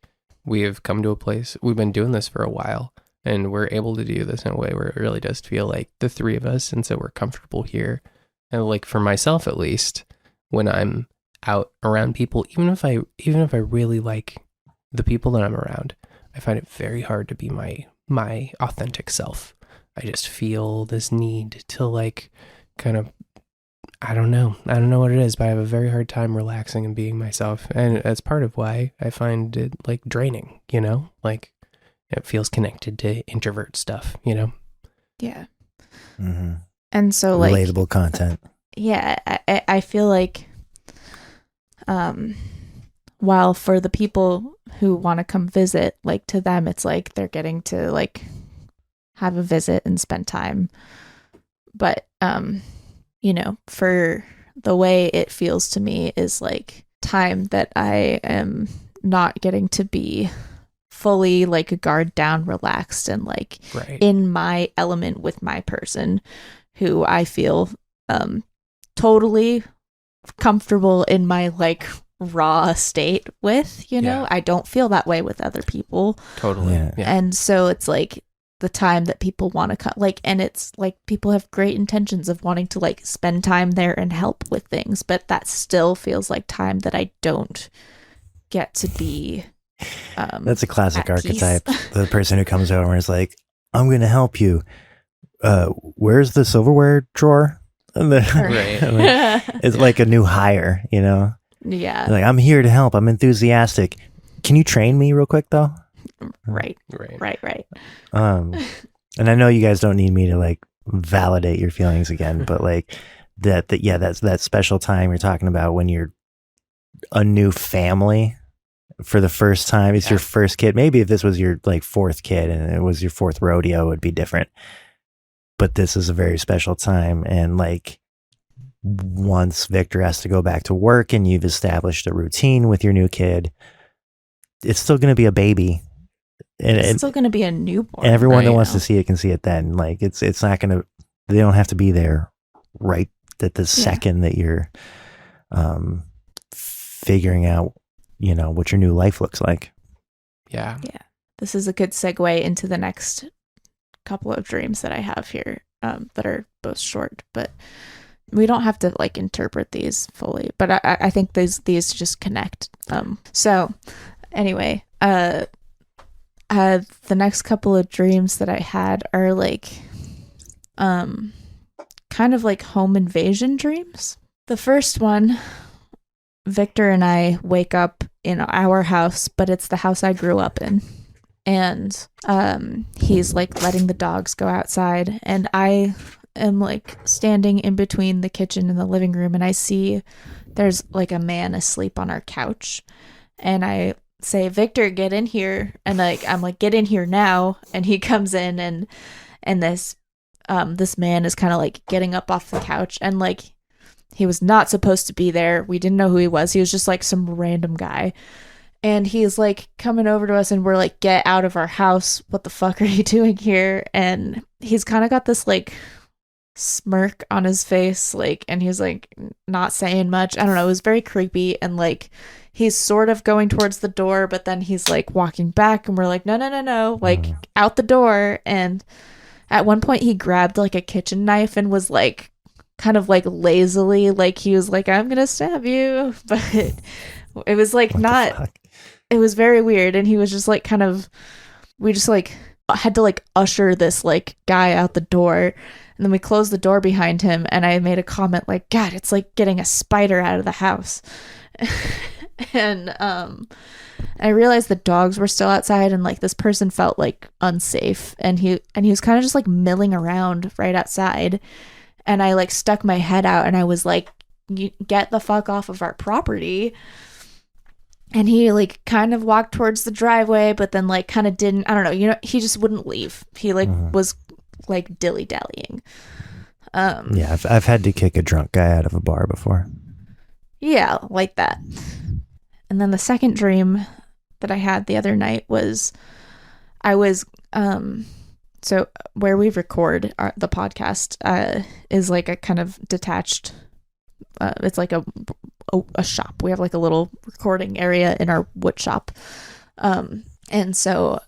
we have come to a place, we've been doing this for a while, and we're able to do this in a way where it really does feel like the three of us, and so we're comfortable here. And like for myself at least, when I'm out around people, even if I really like the people that I'm around, I find it very hard to be my authentic self. I just feel this need to like kind of, I don't know what it is, but I have a very hard time relaxing and being myself. And that's part of why I find it like draining, like it feels connected to introvert stuff, yeah. Mm-hmm. And so like Relatable content. yeah, I feel like while for the people who want to come visit, like to them it's like they're getting to like have a visit and spend time, but for the way it feels to me is like time that I am not getting to be fully like guard down, relaxed, and like right, in my element with my person who I feel totally comfortable in my like raw state with, Yeah. I don't feel that way with other people. totally. Yeah. And so it's like the time that people want to come, like, and it's like people have great intentions of wanting to like spend time there and help with things, but that still feels like time that I don't get to be That's a classic at peace. archetype. The person who comes over and is like, I'm going to help you. Where's the silverware drawer? And then, Right. it's like a new hire, Yeah. Like, I'm here to help. I'm enthusiastic. Can you train me real quick, though? Right. Right. And I know you guys don't need me to like validate your feelings again, but like that's that special time you're talking about when you're a new family for the first time. It's your first kid. Maybe if this was your like fourth kid and it was your fourth rodeo, it would be different. But this is a very special time. And like once Victor has to go back to work and you've established a routine with your new kid, it's still going to be a baby. And It's still going to be a newborn. and everyone that right wants now. to see it can see it then. Like it's not going to, they don't have to be there right at the second that you're figuring out, you know, what your new life looks like. Yeah. This is a good segue into the next couple of dreams that I have here that are both short, but we don't have to like interpret these fully, but I think these just connect. So anyway, the next couple of dreams that I had are like kind of like home invasion dreams. The first one, Victor and I wake up in our house, but it's the house I grew up in. And he's like letting the dogs go outside, and I am like standing in between the kitchen and the living room, and I see there's like a man asleep on our couch, and I say, Victor, get in here. And like I'm like, get in here now. And he comes in, and this man is kind of like getting up off the couch, and like he was not supposed to be there. We didn't know who he was. He was just like some random guy. And he's like coming over to us, and we're like, get out of our house. What the fuck are you doing here? And he's kind of got this like smirk on his face, like, and he's like not saying much. I don't know. It was very creepy. And like he's sort of going towards the door, but then he's like walking back, and we're like, no, like out the door. And at one point he grabbed like a kitchen knife and was like kind of like lazily, like he was like, I'm gonna stab you. But it was like it was very weird. And he was just like kind of, we just like had to like usher this like guy out the door, and then we closed the door behind him, and I made a comment like, God, it's like getting a spider out of the house. And I realized the dogs were still outside, and like this person felt like unsafe, and he was kind of just like milling around right outside. And I like stuck my head out, and I was like, you get the fuck off of our property. And he like kind of walked towards the driveway, but then like kind of didn't. I don't know. You know, he just wouldn't leave. He like was like dilly-dallying. Yeah, I've had to kick a drunk guy out of a bar before. Yeah, like that. And then the second dream that I had the other night was I was so where we record the podcast is like a kind of detached. It's like a shop. We have like a little recording area in our wood shop. And so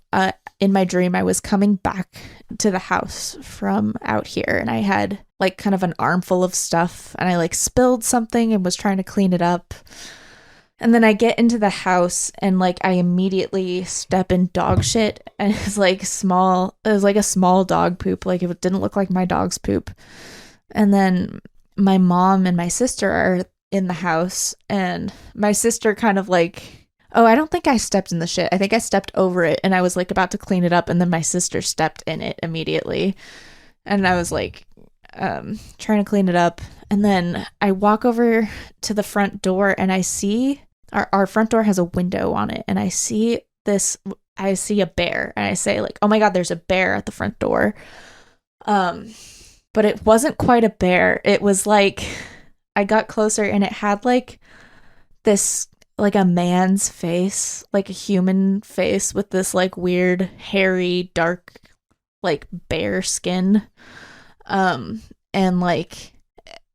in my dream, I was coming back to the house from out here, and I had like kind of an armful of stuff, and I like spilled something and was trying to clean it up. And then I get into the house, and like I immediately step in dog shit, and it's like small. It was like a small dog poop. Like it didn't look like my dog's poop. And then my mom and my sister are in the house, and my sister kind of like, oh, I don't think I stepped in the shit. I think I stepped over it, and I was like about to clean it up, and then my sister stepped in it immediately. And I was like trying to clean it up, and then I walk over to the front door, and I see our front door has a window on it, and I see a bear, and I say like, oh my God, there's a bear at the front door. But it wasn't quite a bear. It was like, I got closer, and it had like this, like a man's face, like a human face with this like weird, hairy, dark, like bear skin. And like,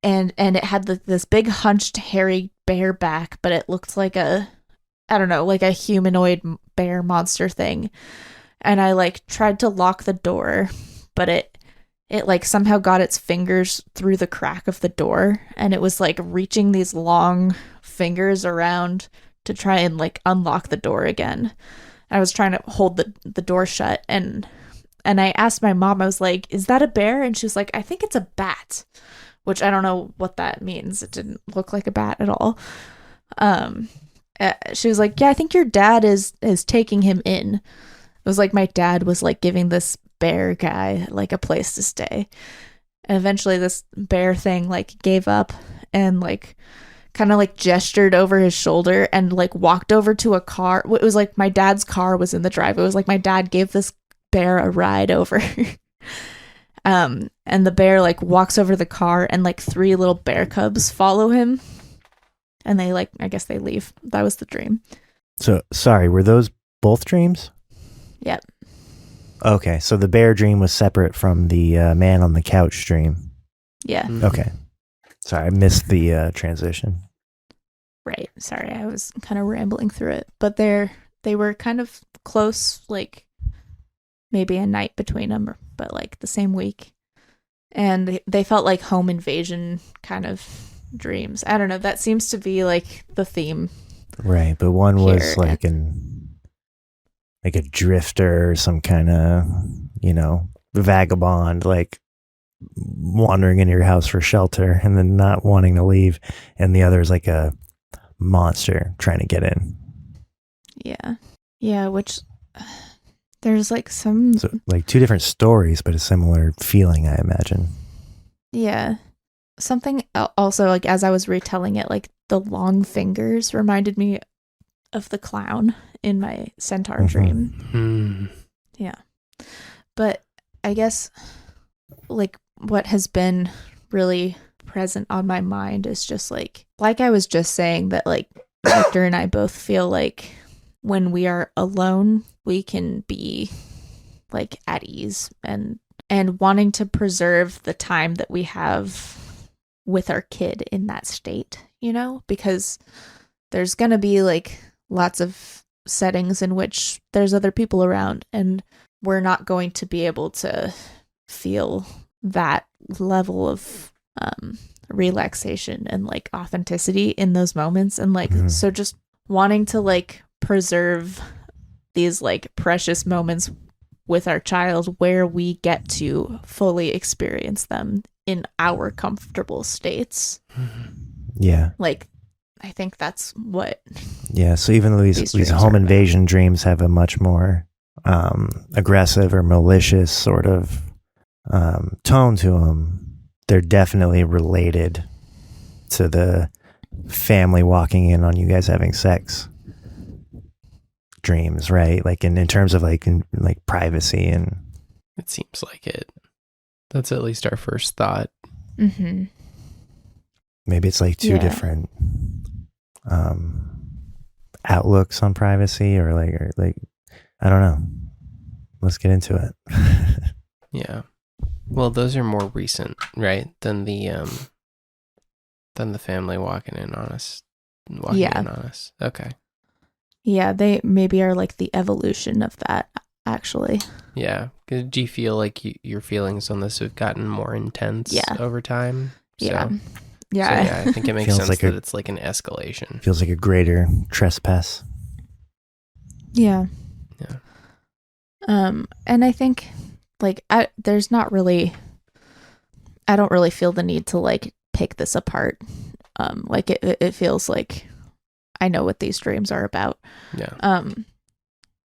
and it had this big hunched, hairy bear back, but it looked like I don't know, like a humanoid bear monster thing. And I like tried to lock the door, but it like somehow got its fingers through the crack of the door, and it was like reaching these long fingers around to try and like unlock the door again. I was trying to hold the door shut, and I asked my mom, I was like, is that a bear? And she was like, I think it's a bat, which I don't know what that means. It didn't look like a bat at all. She was like, yeah, I think your dad is taking him in. was like my dad was like giving this bear guy like a place to stay. And eventually this bear thing like gave up and like kind of like gestured over his shoulder and like walked over to a car. It was like my dad's car was in the drive. It was like my dad gave this bear a ride over. And the bear like walks over the car and like 3 little bear cubs follow him. And they like, I guess they leave. That was the dream. So, sorry, were those both dreams? Yep. Okay, so the bear dream was separate from the man on the couch dream. Yeah. Okay. Sorry, I missed the transition. Right. Sorry, I was kind of rambling through it. But they were kind of close, like maybe a night between them, but like the same week. And they felt like home invasion kind of dreams. I don't know. That seems to be like the theme. Right, but one was Here, like like a drifter, or some kind of, vagabond, like wandering into your house for shelter and then not wanting to leave. And the other is like a monster trying to get in. Yeah. Yeah, which there's like some... So like 2 different stories, but a similar feeling, I imagine. Yeah. Something also, like, as I was retelling it, like, the long fingers reminded me of the clown in my Centaur dream. Yeah. But I guess, like, what has been really present on my mind is just, like I was just saying that, like, Victor and I both feel like when we are alone, we can be, like, at ease and wanting to preserve the time that we have with our kid in that state, because there's going to be like lots of settings in which there's other people around and we're not going to be able to feel that level of relaxation and like authenticity in those moments. And like, so just wanting to like preserve these like precious moments with our child where we get to fully experience them in our comfortable states. Yeah. Like, I think that's what... Yeah, so even though these home invasion dreams have a much more aggressive or malicious sort of tone to them, they're definitely related to the family walking in on you guys having sex dreams, right? Like in terms of like privacy and... It seems like it. That's at least our first thought. Mm-hmm. Maybe it's like 2 different outlooks on privacy or like I don't know. Let's get into it. Yeah. Well, those are more recent, right? Than the family walking in on us. Okay. Yeah, they maybe are like the evolution of that, actually. Yeah. Do you feel like your feelings on this have gotten more intense over time? Yeah. So, yeah. I think it makes Feels sense like that it's like an escalation. Feels like a greater trespass. Yeah. Yeah. And I think like there's not really... I don't really feel the need to like pick this apart. Like it feels like I know what these dreams are about. Yeah.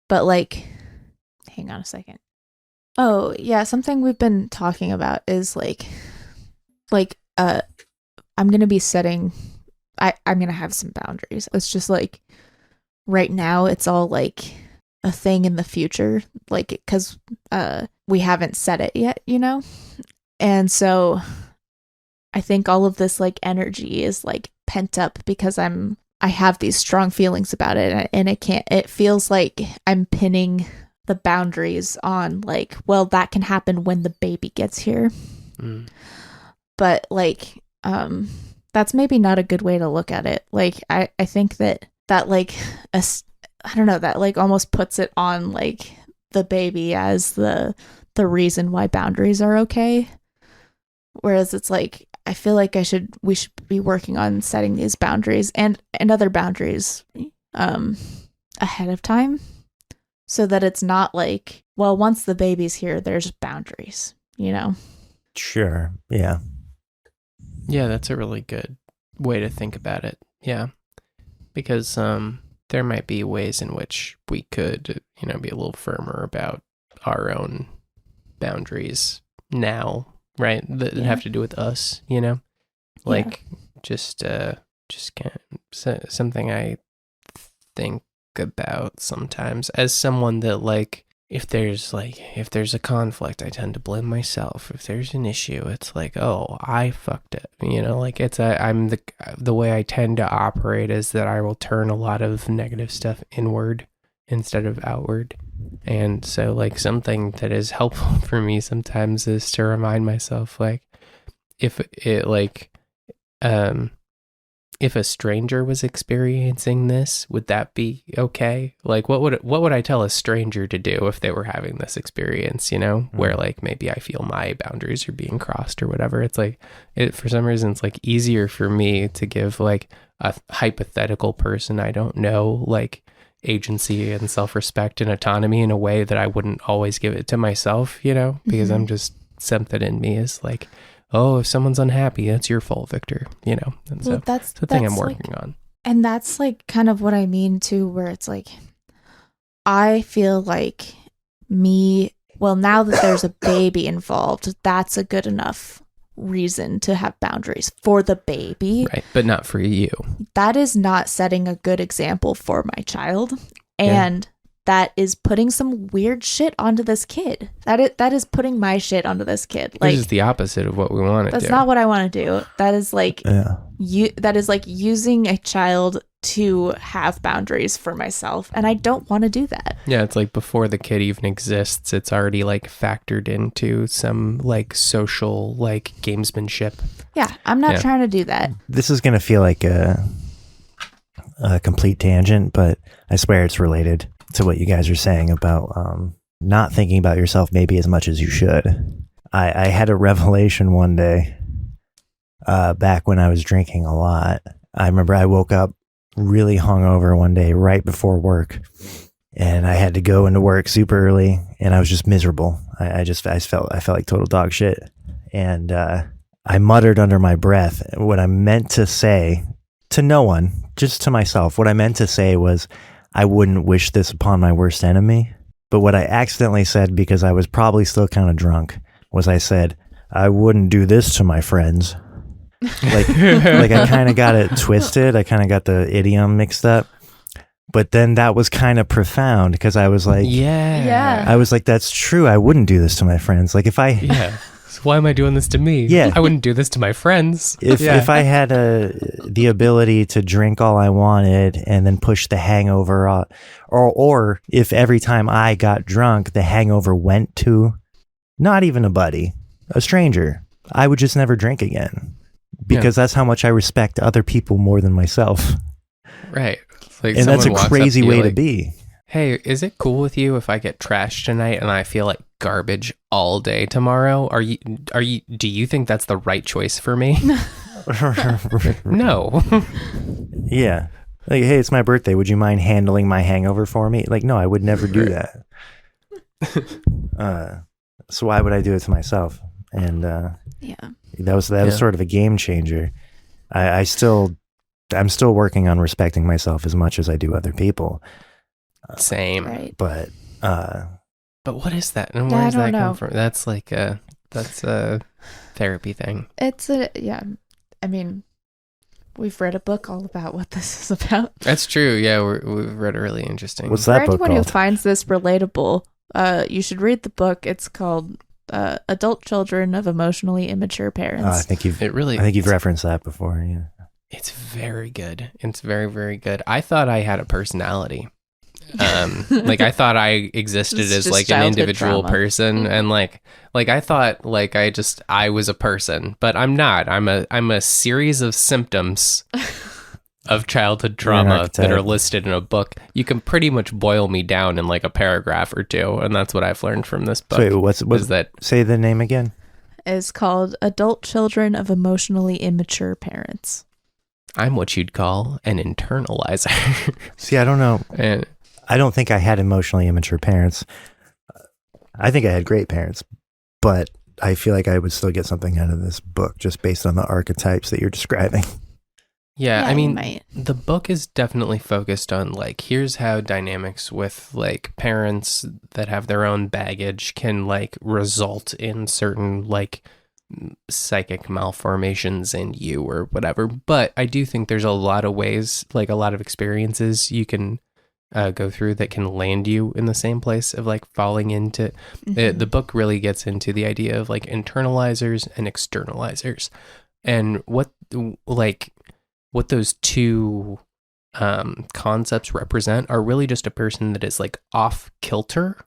But like, hang on a second. Oh yeah, something we've been talking about is like I'm gonna be setting. I'm gonna have some boundaries. It's just like right now, it's all like a thing in the future, like because we haven't set it yet, and so I think all of this like energy is like pent up because I have these strong feelings about it, and it feels like I'm pinning the boundaries on like, well, that can happen when the baby gets here. But like, that's maybe not a good way to look at it. Like, I think that like, I don't know, that like almost puts it on like the baby as the reason why boundaries are okay. Whereas it's like, I feel like we should be working on setting these boundaries and other boundaries ahead of time, so that it's not like, well, once the baby's here, there's boundaries, Sure. Yeah. Yeah, that's a really good way to think about it. Yeah. Because there might be ways in which we could, be a little firmer about our own boundaries now, right? That have to do with us, like just kind of something I think about sometimes as someone that like, if there's a conflict, I tend to blame myself. If there's an issue, it's like, oh, I fucked it. Like I'm the way I tend to operate is that I will turn a lot of negative stuff inward instead of outward. And so like something that is helpful for me sometimes is to remind myself, like, if a stranger was experiencing this, would that be okay? Like, what would I tell a stranger to do if they were having this experience, where like maybe I feel my boundaries are being crossed or whatever. It's like, for some reason, it's like easier for me to give like a hypothetical person I don't know, like, agency and self-respect and autonomy in a way that I wouldn't always give it to myself, because I'm just, something in me is like, oh, if someone's unhappy, that's your fault, Victor, And so that's the thing I'm like, working on. And that's like kind of what I mean too, where it's like, I feel like now that there's a baby involved, that's a good enough reason to have boundaries for the baby. Right, but not for you. That is not setting a good example for my child. And that is putting some weird shit onto this kid. That is putting my shit onto this kid. Like, this is the opposite of what we want to do. That's not what I want to do. That is like that is like using a child to have boundaries for myself, and I don't want to do that. Yeah, it's like before the kid even exists, it's already like factored into some like social like gamesmanship. Yeah, I'm not trying to do that. This is going to feel like a complete tangent, but I swear it's related to what you guys are saying about not thinking about yourself maybe as much as you should. I had a revelation one day back when I was drinking a lot. I remember I woke up really hungover one day right before work, and I had to go into work super early, and I was just miserable. I felt like total dog shit, and I muttered under my breath what I meant to say to no one, just to myself. What I meant to say was, I wouldn't wish this upon my worst enemy. But what I accidentally said, because I was probably still kind of drunk, was I said, I wouldn't do this to my friends. Like I kind of got it twisted. I kind of got the idiom mixed up. But then that was kind of profound, because I was like, Yeah. I was like, that's true. I wouldn't do this to my friends. Like if I... Yeah. So why am I doing this to me? Yeah. I wouldn't do this to my friends. If I had the ability to drink all I wanted and then push the hangover, or if every time I got drunk, the hangover went to not even a buddy, a stranger, I would just never drink again, because that's how much I respect other people more than myself. Right. Like, and that's a crazy way to be. Hey, is it cool with you if I get trashed tonight and I feel like garbage all day tomorrow? Do you think that's the right choice for me? No. Yeah. Like, hey, it's my birthday. Would you mind handling my hangover for me? Like, no, I would never do that. So why would I do it to myself? And that was sort of a game changer. I'm still working on respecting myself as much as I do other people. Same. Right. But what is that? And where does that come from? That's like that's a therapy thing. I mean, we've read a book all about what this is about. That's true. Yeah, we've read a really interesting. What's that book For anyone called? who finds this relatable, you should read the book. It's called Adult Children of Emotionally Immature Parents. I think you've referenced that before. Yeah. It's very good. It's very, very good. I thought I had a personality. Like I thought I existed as like an individual person, and like I thought like I was a person, but I'm not. I'm a series of symptoms of childhood trauma that are listed in a book. You can pretty much boil me down in like a paragraph or two, and that's what I've learned from this book. So what's that? Say the name again. It's called Adult Children of Emotionally Immature Parents. I'm what you'd call an internalizer. See, I don't know. And I don't think I had emotionally immature parents. I think I had great parents, but I feel like I would still get something out of this book just based on the archetypes that you're describing. Yeah, Yeah, I you mean, might. the book is definitely focused on like, here's how dynamics with like parents that have their own baggage can like result in certain like psychic malformations in you or whatever. But I do think there's a lot of ways, like a lot of experiences you can go through that can land you in the same place of like falling into. The book really gets into the idea of like internalizers and externalizers, and what those two concepts represent are really just a person that is like off kilter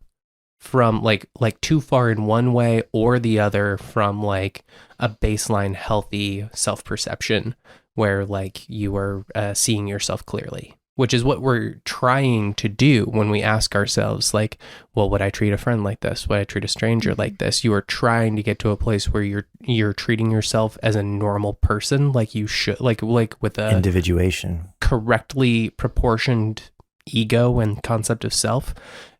from like too far in one way or the other from like a baseline healthy self-perception where like you are seeing yourself clearly, which is what we're trying to do when we ask ourselves like, well, would I treat a friend like this? Would I treat a stranger like this? You are trying to get to a place where you're treating yourself as a normal person, like you should, like with a Individuation. correctly proportioned ego and concept of self.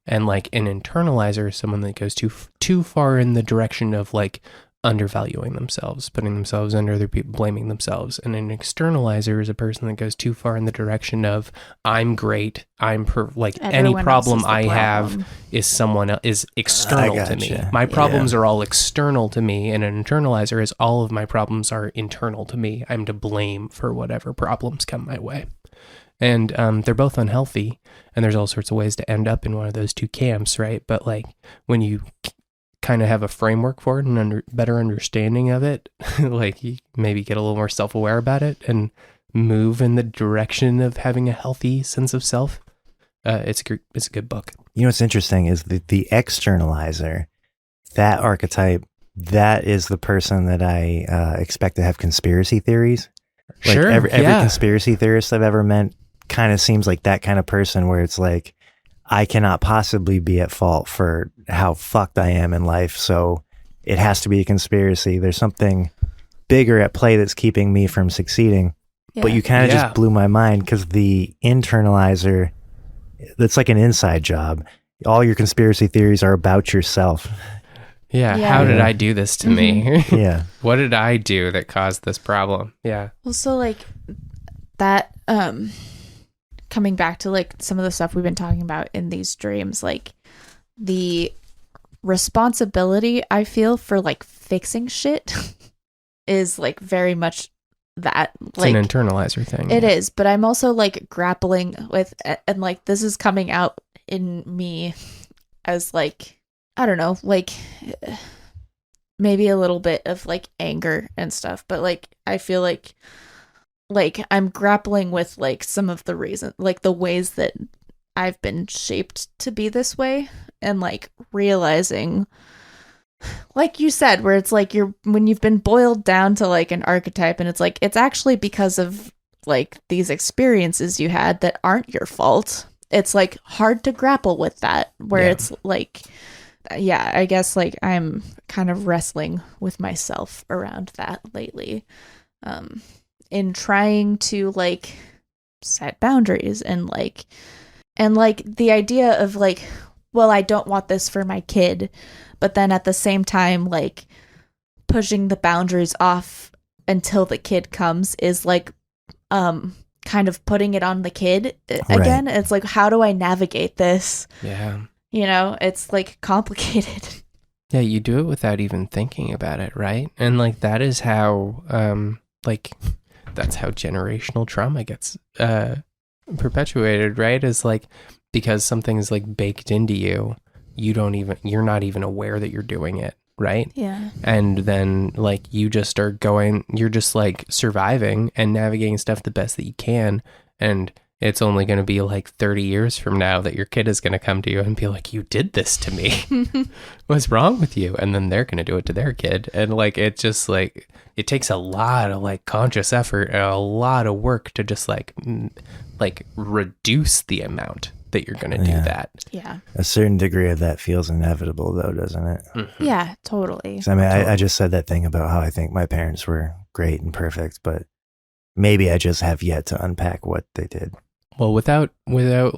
And like an internalizer is someone that goes too far in the direction of like undervaluing themselves, putting themselves under other people, blaming themselves. And an externalizer is a person that goes too far in the direction of I'm great, like any Everyone else problem is the I problem. have is someone else, is external to me. gotcha. My Yeah. problems are all external to me, and an internalizer is all of my problems are internal to me. I'm to blame for whatever problems come my way. And they're both unhealthy, and there's all sorts of ways to end up in one of those two camps, right? But like when you kind of have a framework for it and better understanding of it, like you maybe get a little more self-aware about it and move in the direction of having a healthy sense of self. It's a good book. You know what's interesting is the externalizer, that archetype, that is the person that I expect to have conspiracy theories. Like Sure, every yeah. conspiracy theorist I've ever met kind of seems like that kind of person where it's like, I cannot possibly be at fault for how fucked I am in life, so it has to be a conspiracy. There's something bigger at play that's keeping me from succeeding. Yeah. But you kind of Yeah. just blew my mind because the internalizer, that's like an inside job. All your conspiracy theories are about yourself. Yeah, Yeah. how did Yeah. I do this to me? Yeah. What did I do that caused this problem? Yeah. Well, so like that, coming back to like some of the stuff we've been talking about in these dreams, like the responsibility I feel for like fixing shit is like very much that. It's Like an internalizer thing. it is, but I'm also like grappling with, and like this is coming out in me as like, I don't know, like maybe a little bit of like anger and stuff, but like I feel like I'm grappling with like some of the reason, like the ways that I've been shaped to be this way, and like realizing, like you said, where it's like when you've been boiled down to like an archetype, and it's like it's actually because of like these experiences you had that aren't your fault. It's like hard to grapple with that, where Yeah. it's like, yeah, I guess like I'm kind of wrestling with myself around that lately, in trying to like set boundaries and like the idea of like, well, I don't want this for my kid, but then at the same time like pushing the boundaries off until the kid comes is like kind of putting it on the kid again. It's like, how do I navigate this? Yeah. You know, it's like complicated. Yeah, you do it without even thinking about it, right? And like that is how like that's how generational trauma gets perpetuated, right? Is like because something is like baked into you, you're not even aware that you're doing it, right? Yeah. And then like you're just like surviving and navigating stuff the best that you can, and it's only going to be like 30 years from now that your kid is going to come to you and be like, you did this to me. What's wrong with you? And then they're going to do it to their kid. And like, it's just like, it takes a lot of like conscious effort and a lot of work to just like reduce the amount that you're going to do Yeah. that. Yeah. A certain degree of that feels inevitable, though, doesn't it? Mhm. Yeah, totally. 'Cause I mean, I just said that thing about how I think my parents were great and perfect, but maybe I just have yet to unpack what they did. Well, without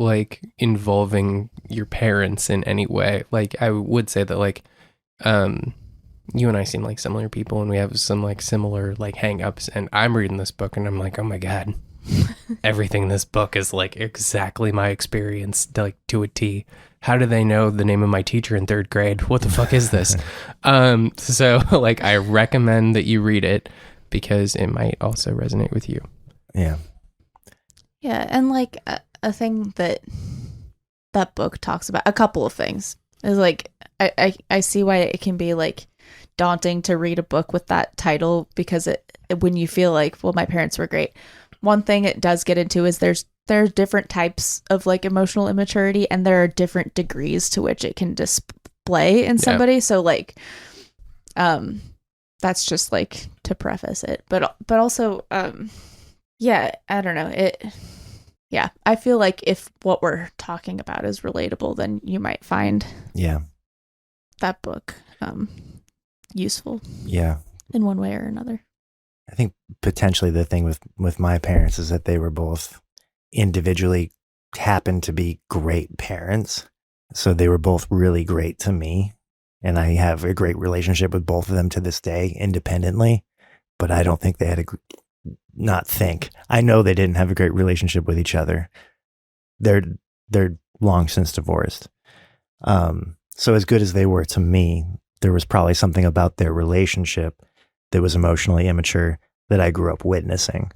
like involving your parents in any way, like I would say that like you and I seem like similar people, and we have some like similar like hang-ups, and I'm reading this book and I'm like, oh my God, everything in this book is like exactly my experience, like to a T. How do they know the name of my teacher in 3rd grade? What the fuck is this? So like I recommend that you read it because it might also resonate with you. Yeah. Yeah, and like a thing that book talks about, a couple of things, is like I see why it can be like daunting to read a book with that title, because when you feel like, well, my parents were great. One thing it does get into is there are different types of like emotional immaturity, and there are different degrees to which it can display in somebody. So like, that's just like to preface it, but also, yeah, I don't know. Yeah, I feel like if what we're talking about is relatable, then you might find that book useful. Yeah. In one way or another. I think potentially the thing with my parents is that they were both individually happened to be great parents. So they were both really great to me. And I have a great relationship with both of them to this day independently. But I don't think they had I know they didn't have a great relationship with each other. They're long since divorced. So as good as they were to me, there was probably something about their relationship that was emotionally immature that I grew up witnessing.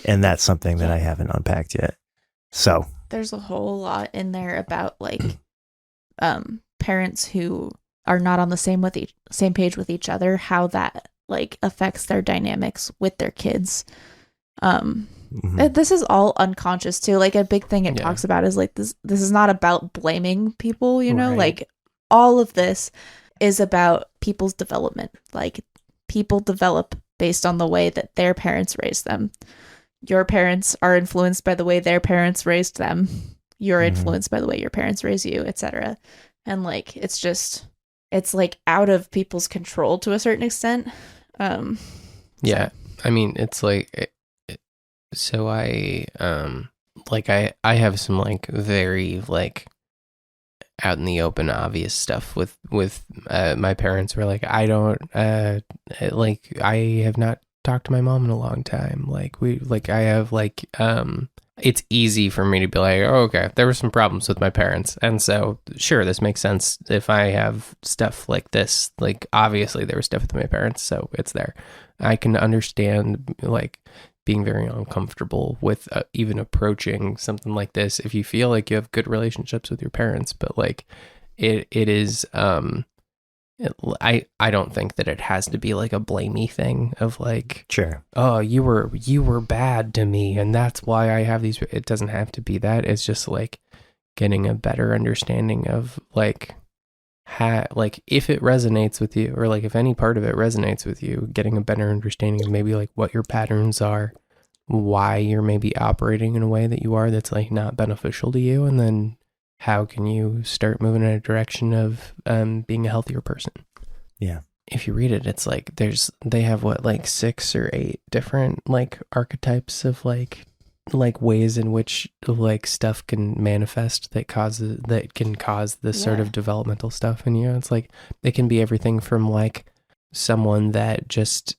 And that's something that I haven't unpacked yet. So there's a whole lot in there about like parents who are not on the same page with each other, how that like affects their dynamics with their kids. This is all unconscious too. Like a big thing it talks about is like this is not about blaming people, you know, like all of this is about people's development. Like people develop based on the way that their parents raised them. Your parents are influenced by the way their parents raised them. You're influenced by the way your parents raise you, etc. And like it's like out of people's control to a certain extent. Yeah, I mean, it's like, so I have some like very like out in the open obvious stuff with my parents where like I don't like I have not talked to my mom in a long time. Like I have like it's easy for me to be like, oh, okay, there were some problems with my parents, and so sure, this makes sense if I have stuff like this. Like obviously there was stuff with my parents, so it's there. I can understand like being very uncomfortable with even approaching something like this if you feel like you have good relationships with your parents, but like it is I don't think that it has to be like a blamey thing of like, sure, oh, you were bad to me and that's why I have these. It doesn't have to be that. It's just like getting a better understanding of like like if it resonates with you, or like if any part of it resonates with you, getting a better understanding of maybe like what your patterns are, why you're maybe operating in a way that you are that's like not beneficial to you, and then how can you start moving in a direction of being a healthier person. Yeah. If you read it, it's like they have what, like 6 or 8 different like archetypes of like ways in which like stuff can manifest that can cause this sort of developmental stuff in you. It's like it can be everything from like someone that just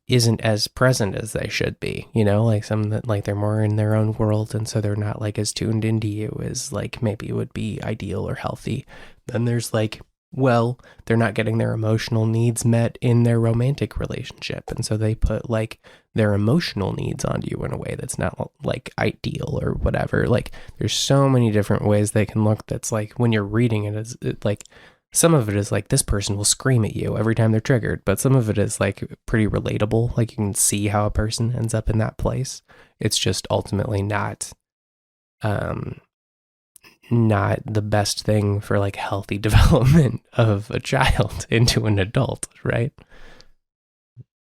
isn't as present as they should be, you know, like some that like they're more in their own world and so they're not like as tuned into you as like maybe would be ideal or healthy. Then there's like, well, they're not getting their emotional needs met in their romantic relationship, and so they put like their emotional needs onto you in a way that's not like ideal or whatever. Like there's so many different ways they can look that's like when you're reading it, like some of it is like this person will scream at you every time they're triggered, but some of it is like pretty relatable. Like you can see how a person ends up in that place. It's just ultimately not the best thing for like healthy development of a child into an adult, right?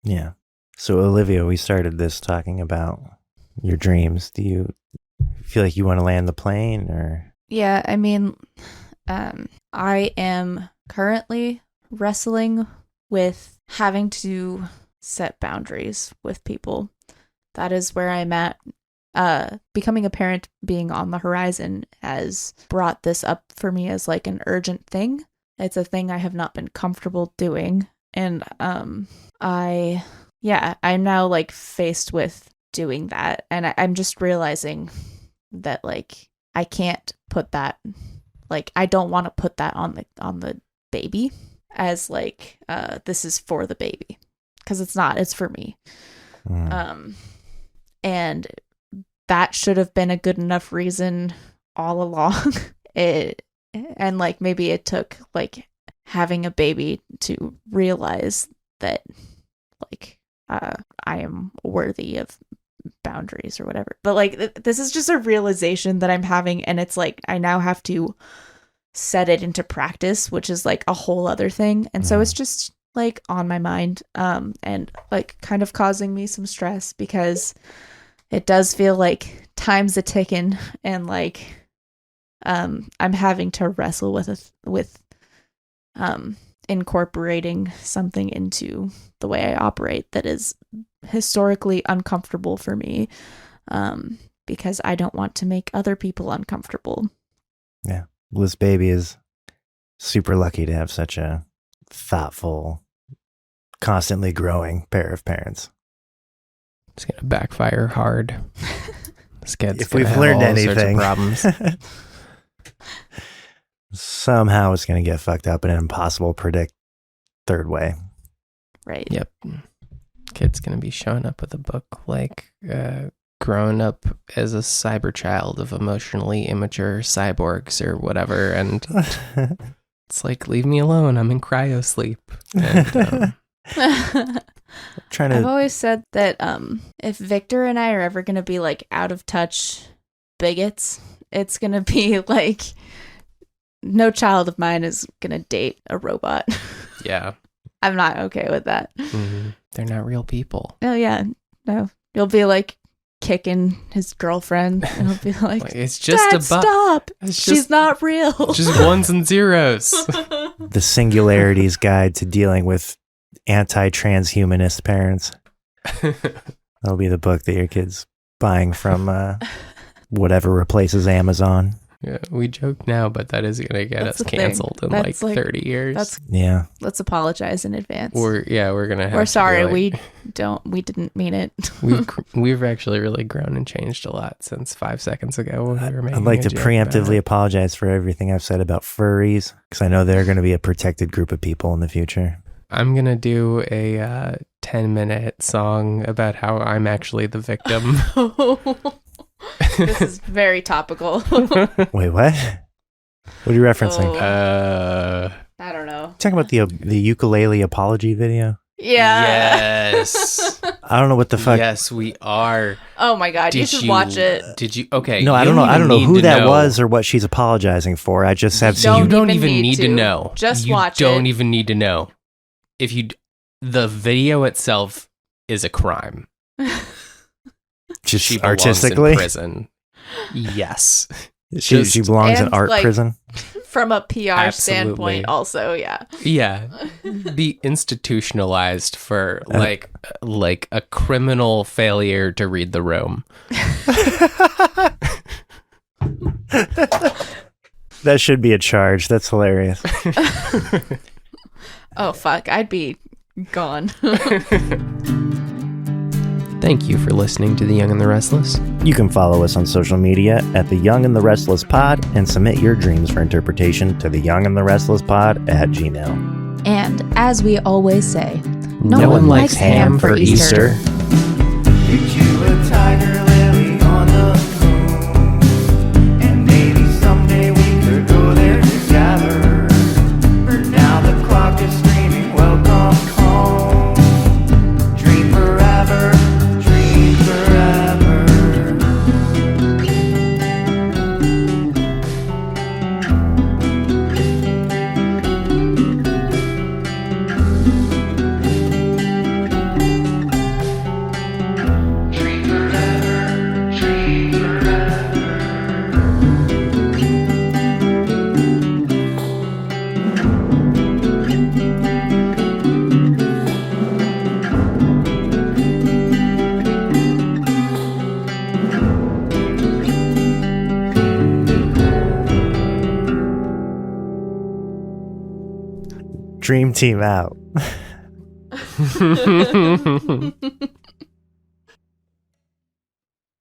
Yeah. So Olivia, we started this talking about your dreams. Do you feel like you want to land the plane or? Yeah, I mean, I am currently wrestling with having to set boundaries with people. That is where I'm at. Becoming a parent, being on the horizon, has brought this up for me as like an urgent thing. It's a thing I have not been comfortable doing And I'm now like faced with doing that, and I'm just realizing that like I can't put that, like I don't want to put that on the baby as like this is for the baby, because it's not, it's for me. And that should have been a good enough reason all along. And like maybe it took like having a baby to realize that like I am worthy of boundaries or whatever. But like this is just a realization that I'm having, and it's like I now have to set it into practice, which is like a whole other thing. And so it's just like on my mind, and like kind of causing me some stress, because it does feel like time's a ticking, and like I'm having to wrestle with incorporating something into the way I operate that is historically uncomfortable for me, because I don't want to make other people uncomfortable. Yeah. Well, this baby is super lucky to have such a thoughtful, constantly growing pair of parents. It's going to backfire hard. This kid's If gonna we've have learned all sorts of anything, problems. somehow it's going to get fucked up in an impossible to predict third way. Right. Yep. Kid's going to be showing up with a book like growing up as a cyber child of emotionally immature cyborgs or whatever. And it's like, leave me alone. I'm in cryo sleep. And, I've always said that if Victor and I are ever going to be like out of touch bigots, it's going to be like no child of mine is going to date a robot. yeah. I'm not okay with that. Mm-hmm. They're not real people. Oh, yeah. No. You'll be like kicking his girlfriend, and he'll be like, it's just Dad, a stop. She's not real. Just ones and zeros. The Singularity's Guide to Dealing with Anti-Transhumanist Parents. That'll be the book that your kid's buying from whatever replaces Amazon. Yeah, we joke now, but that is going to get us canceled in like 30 years. Yeah. Let's apologize in advance. We're going to have We're sorry, we we didn't mean it. we've actually really grown and changed a lot since 5 seconds ago when we were making I'd like a to joke preemptively about it. apologize for everything I've said about furries, because I know they're going to be a protected group of people in the future. I'm going to do a 10-minute song about how I'm actually the victim. This is very topical. Wait, what? What are you referencing? I don't know. Talking about the ukulele apology video? Yeah. Yes. I don't know what the fuck. Yes, we are. Oh my god, you should watch it. Did you? Okay. No, you I don't know. I don't know even who need to that know. was or what she's apologizing for. I just have Don't seen. You don't even even need need to to. know. Just you watch don't it. even need to know. If you, the video itself is a crime. Just She belongs artistically. in prison. Yes. She belongs in and, art like, prison. From a PR Absolutely. standpoint, also, yeah. Yeah. Be institutionalized for like a criminal failure to read the room. That should be a charge. That's hilarious. Oh fuck, I'd be gone. Thank you for listening to The Young and the Restless. You can follow us on social media at The Young and the Restless Pod and submit your dreams for interpretation to thejungandtherestlesspod at gmail. And as we always say, No one likes ham for Easter. Get you a tiger lily on the moon, and maybe someday we could go there together. For now the clock is screaming, welcome home. Dream forever, dream forever. Dream forever, dream forever. Dream team out.